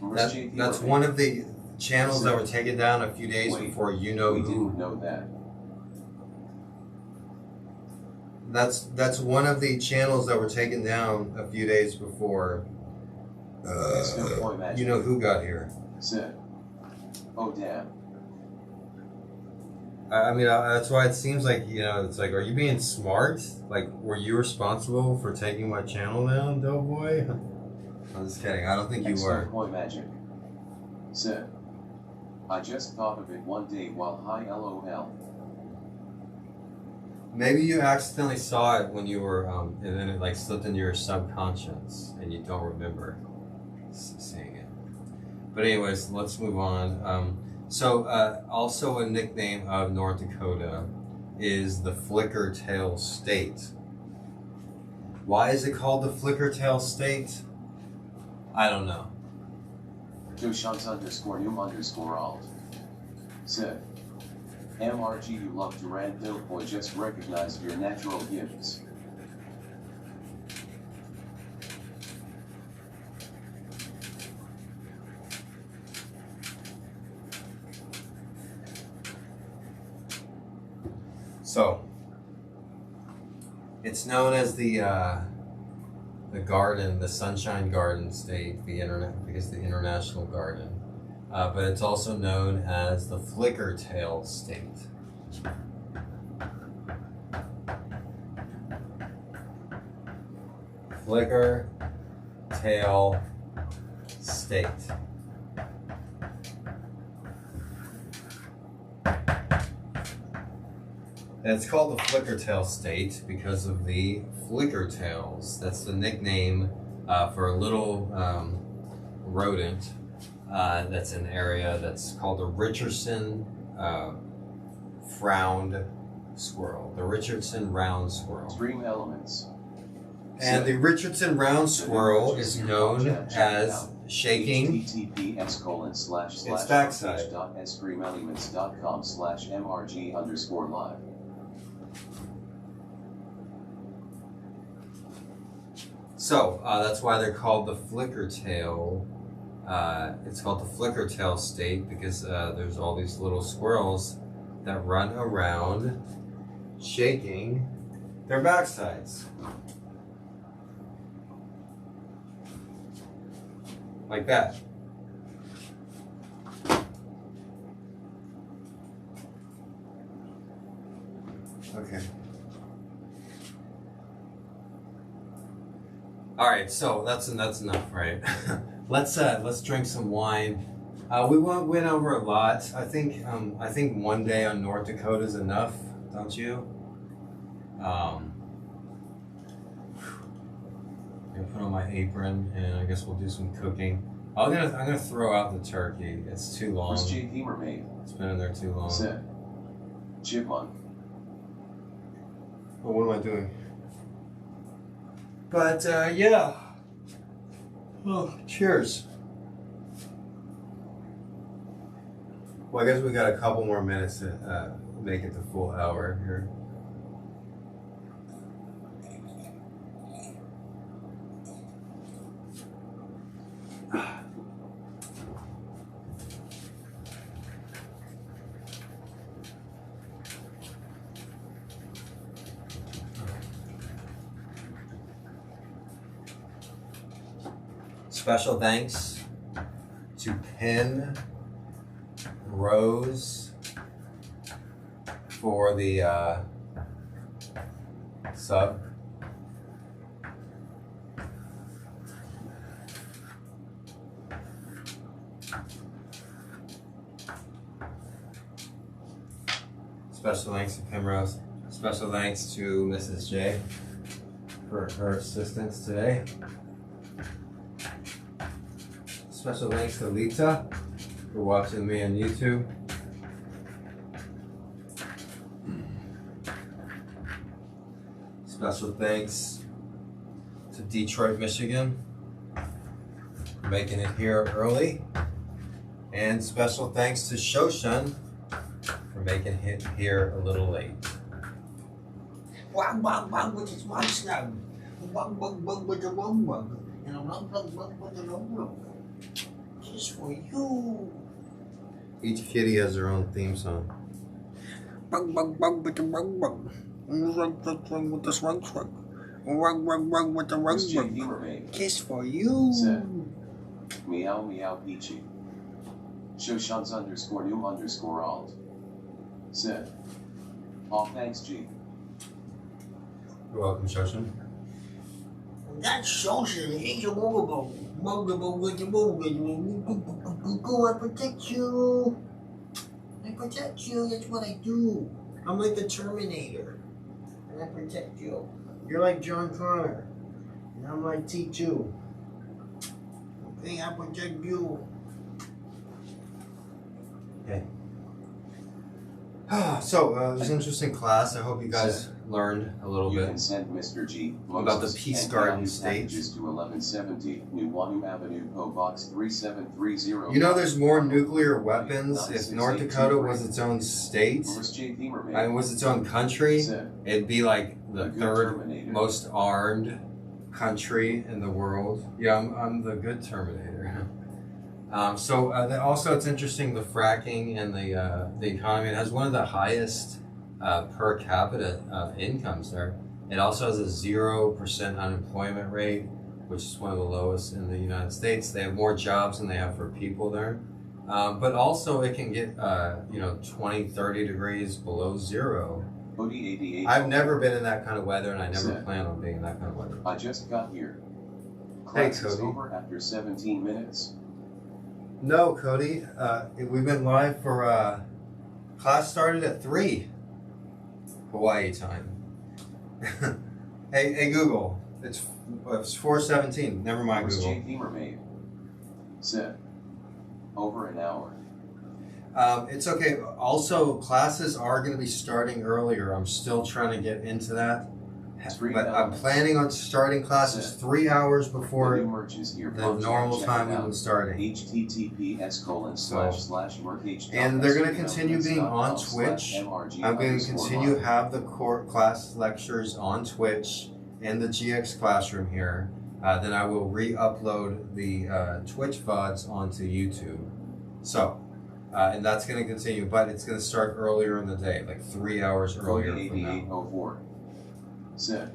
That's one of the channels that were taken down a few days before you know we who. Didn't know that. That's one of the channels that were taken down a few days before. You know who got here. Said, oh damn. I mean, that's why it seems like, you know, it's like, are you being smart? Like, were you responsible for taking my channel down, Doughboy? I'm just kidding. I don't think you were. Magic. Said, I just thought of it one day while high LOL. Maybe you accidentally saw it when you were, and then it like slipped into your subconscious and you don't remember seeing it. But anyways, let's move on. Also a nickname of North Dakota is the Flicker Tail State. Why is it called the Flicker Tail State? I don't know. Joshans_num_alt. Said. MRG, you love to rant, boy, just recognize your natural gifts. So, it's known as the garden, the Sunshine Garden State, because the International Garden. But it's also known as the Flicker Tail State. Flicker Tail State. And it's called the Flicker Tail State because of the flicker tails. That's the nickname for a little rodent that's in the area that's called the Richardson frowned squirrel. The Richardson round squirrel. Stream elements. And the Richardson round squirrel is known as shaking its backside. https://streamelements.com/mrg_live. So that's why they're called the flicker tail. It's called the Flicker Tail State because there's all these little squirrels that run around shaking their backsides. Like that. Okay. All right, so that's enough, right? Let's drink some wine. We went over a lot. I think one day on North Dakota is enough, don't you? I'm gonna put on my apron, and I guess we'll do some cooking. I'm gonna throw out the turkey. It's too long. Where's JP mermaid? It's been in there too long. Said. Chipmunk. Oh, what am I doing? But yeah. Oh, cheers. Well, I guess we got a couple more minutes to make it the full hour here. Special thanks to Prairie Rose for the sub. Special thanks to Primrose. Special thanks to Mrs. J for her assistance today. Special thanks to Lita for watching me on YouTube. Special thanks to Detroit, Michigan for making it here early. And special thanks to Shoshan for making it here a little late. Just for you. Each kitty has their own theme song. Bug bug bug with the rug bug. Rug with the rug rug. Rug with the rug rug. Kiss for you. Said. Meow meow peachy. Shoshans_num_alt. Said. Oh, thanks, G. You're welcome, Shoshan. That's social. He's a mobile. Mobile with the mobile. Go, I protect you. protect you. That's what I do. I'm like the Terminator. And I protect you. You're like John Connor. And I'm like T2. Okay, I protect you. Okay. So, it was an interesting class. I hope you guys learned a little You bit can send Mr. G about the Moses Peace and Garden Yahoo state. packages to 1170 New Wanu Avenue, PO Box 3730. You know, there's more nuclear weapons. If North Dakota was its own state, and was its own country, it'd be like the third most armed country in the world. Yeah, I'm the good Terminator. Also, it's interesting, the fracking and the economy. It has one of the highest per capita incomes there. It also has a 0% unemployment rate, which is one of the lowest in the United States. They have more jobs than they have for people there. But also it can get 20, 30 degrees below zero. I've never been in that kind of weather, and I never plan on being in that kind of weather. I just got here. Hey, Class is Cody. over after 17 minutes. No, Cody. We've been live for class started at 3 Hawaii time. hey Google. It's 4:17. Never mind, Where's Google. JP Mermaid? Said. Over an hour. It's okay. Also, classes are going to be starting earlier. I'm still trying to get into that. But I'm planning on starting classes 3 hours before The new merch is here. the normal time we've been starting. https://merch. And they're going to continue being on Twitch. I'm going to continue to have the core class lectures on Twitch in the GX classroom here. Then I will re-upload the Twitch VODs onto YouTube. So, and that's going to continue, but it's going to start earlier in the day, like 3 hours earlier from now. 8804 said,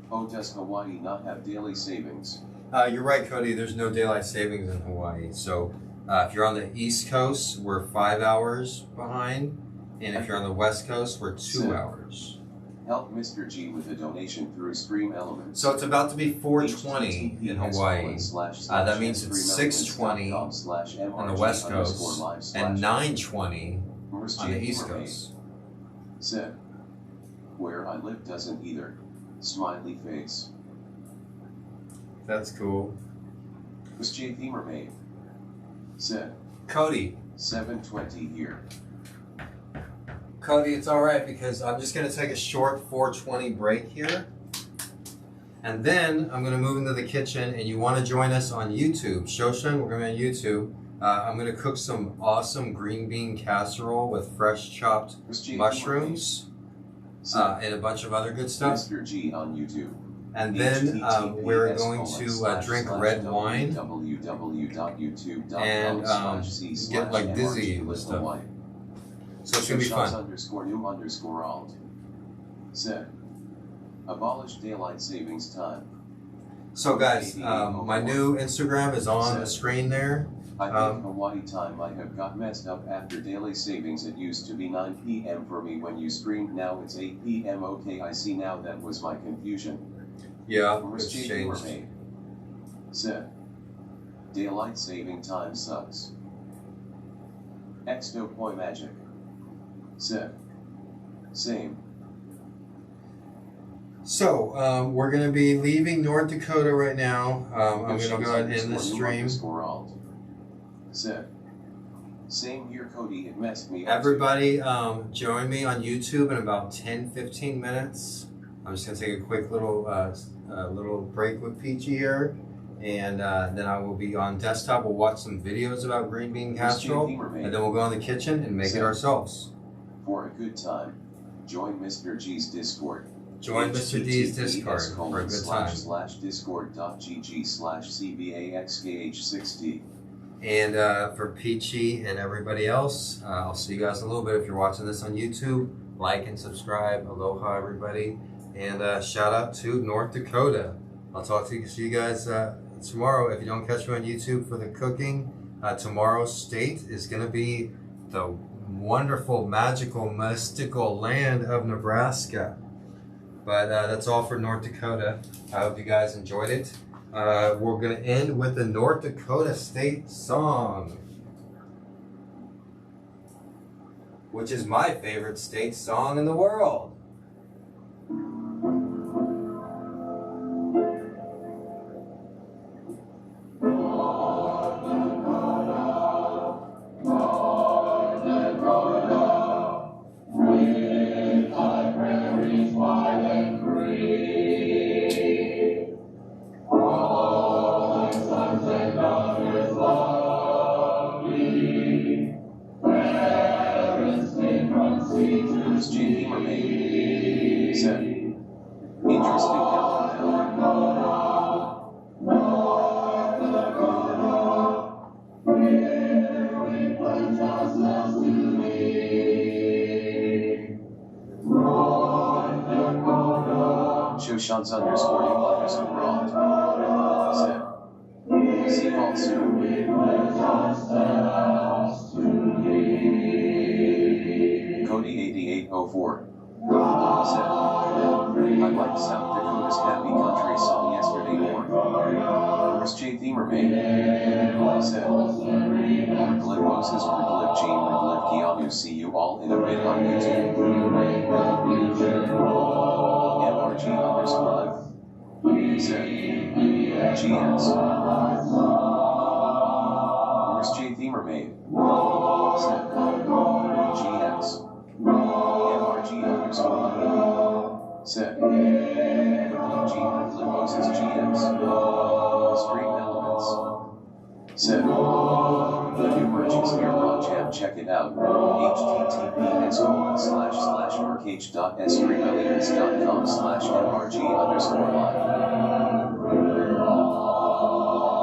"Oh, does Hawaii not have daily savings?" You're right, Cody. There's no daylight savings in Hawaii. So if you're on the East Coast, we're 5 hours behind. And if you're on the West Coast, we're 2 hours. Help Mr. G with a donation through Stream Elements. So it's about to be 4:20 in Hawaii. That means it's 6:20 on the West Coast and 9:20 on the East Coast. Said, "Where I live doesn't either." Smiley face. That's cool. Was JP Mermaid? Said, Cody. 7:20 here. Cody, it's all right because I'm just going to take a short 4:20 break here. And then I'm going to move into the kitchen, and you want to join us on YouTube. Shoshan, we're going to be on YouTube. I'm going to cook some awesome green bean casserole with fresh chopped mushrooms and a bunch of other good stuff. Mr. G on YouTube. And then we're going to drink red wine and get like dizzy with stuff. So it's going to be fun. _new_alt said, abolish daylight savings time. So guys, my new Instagram is on the screen there. I think Hawaii time might have got messed up after daily savings. It used to be 9 p.m. for me when you streamed. Now it's 8 p.m. Okay, I see now. That was my confusion. Yeah, it's changed. Said, daylight saving time sucks. Extopoi magic. Said, same. So, we're going to be leaving North Dakota right now. I'm going to go ahead and end the stream. Said, same here, Cody. It messed me up. Everybody, join me on YouTube in about 10-15 minutes. I'm just going to take a quick little break with Peachy here. And then I will be on desktop. We'll watch some videos about green bean casserole. And then we'll go in the kitchen and make it ourselves. For a good time, join Mr. G's Discord. Join Mr. D's Discord for a good time. /discord.gg/cbaxkh60. And for Peachy and everybody else, I'll see you guys in a little bit. If you're watching this on YouTube, like and subscribe. Aloha, everybody. And shout out to North Dakota. I'll talk to you guys tomorrow. If you don't catch me on YouTube for the cooking, tomorrow's state is going to be the wonderful, magical, mystical land of Nebraska. But that's all for North Dakota. I hope you guys enjoyed it. We're going to end with the North Dakota State song. which is my favorite state song in the world. J. Mermaid said, interesting Shoshans underscore new underscore alt said, see also. Cody 8804 said, I liked South Dakota's Happy Country song yesterday more. Chris J. Mermaid said, Reglib Moses, Reglib Gene, Reglib Keanu, see you all in a bit on YouTube. MRG underscore live said, GS. Chris J. Mermaid said, GS. MRG underscore said, G Moses GX. Stream Elements said, the new merch is here, Raw Jam, check it out. https://arcade.streamelements.com/mrg_live.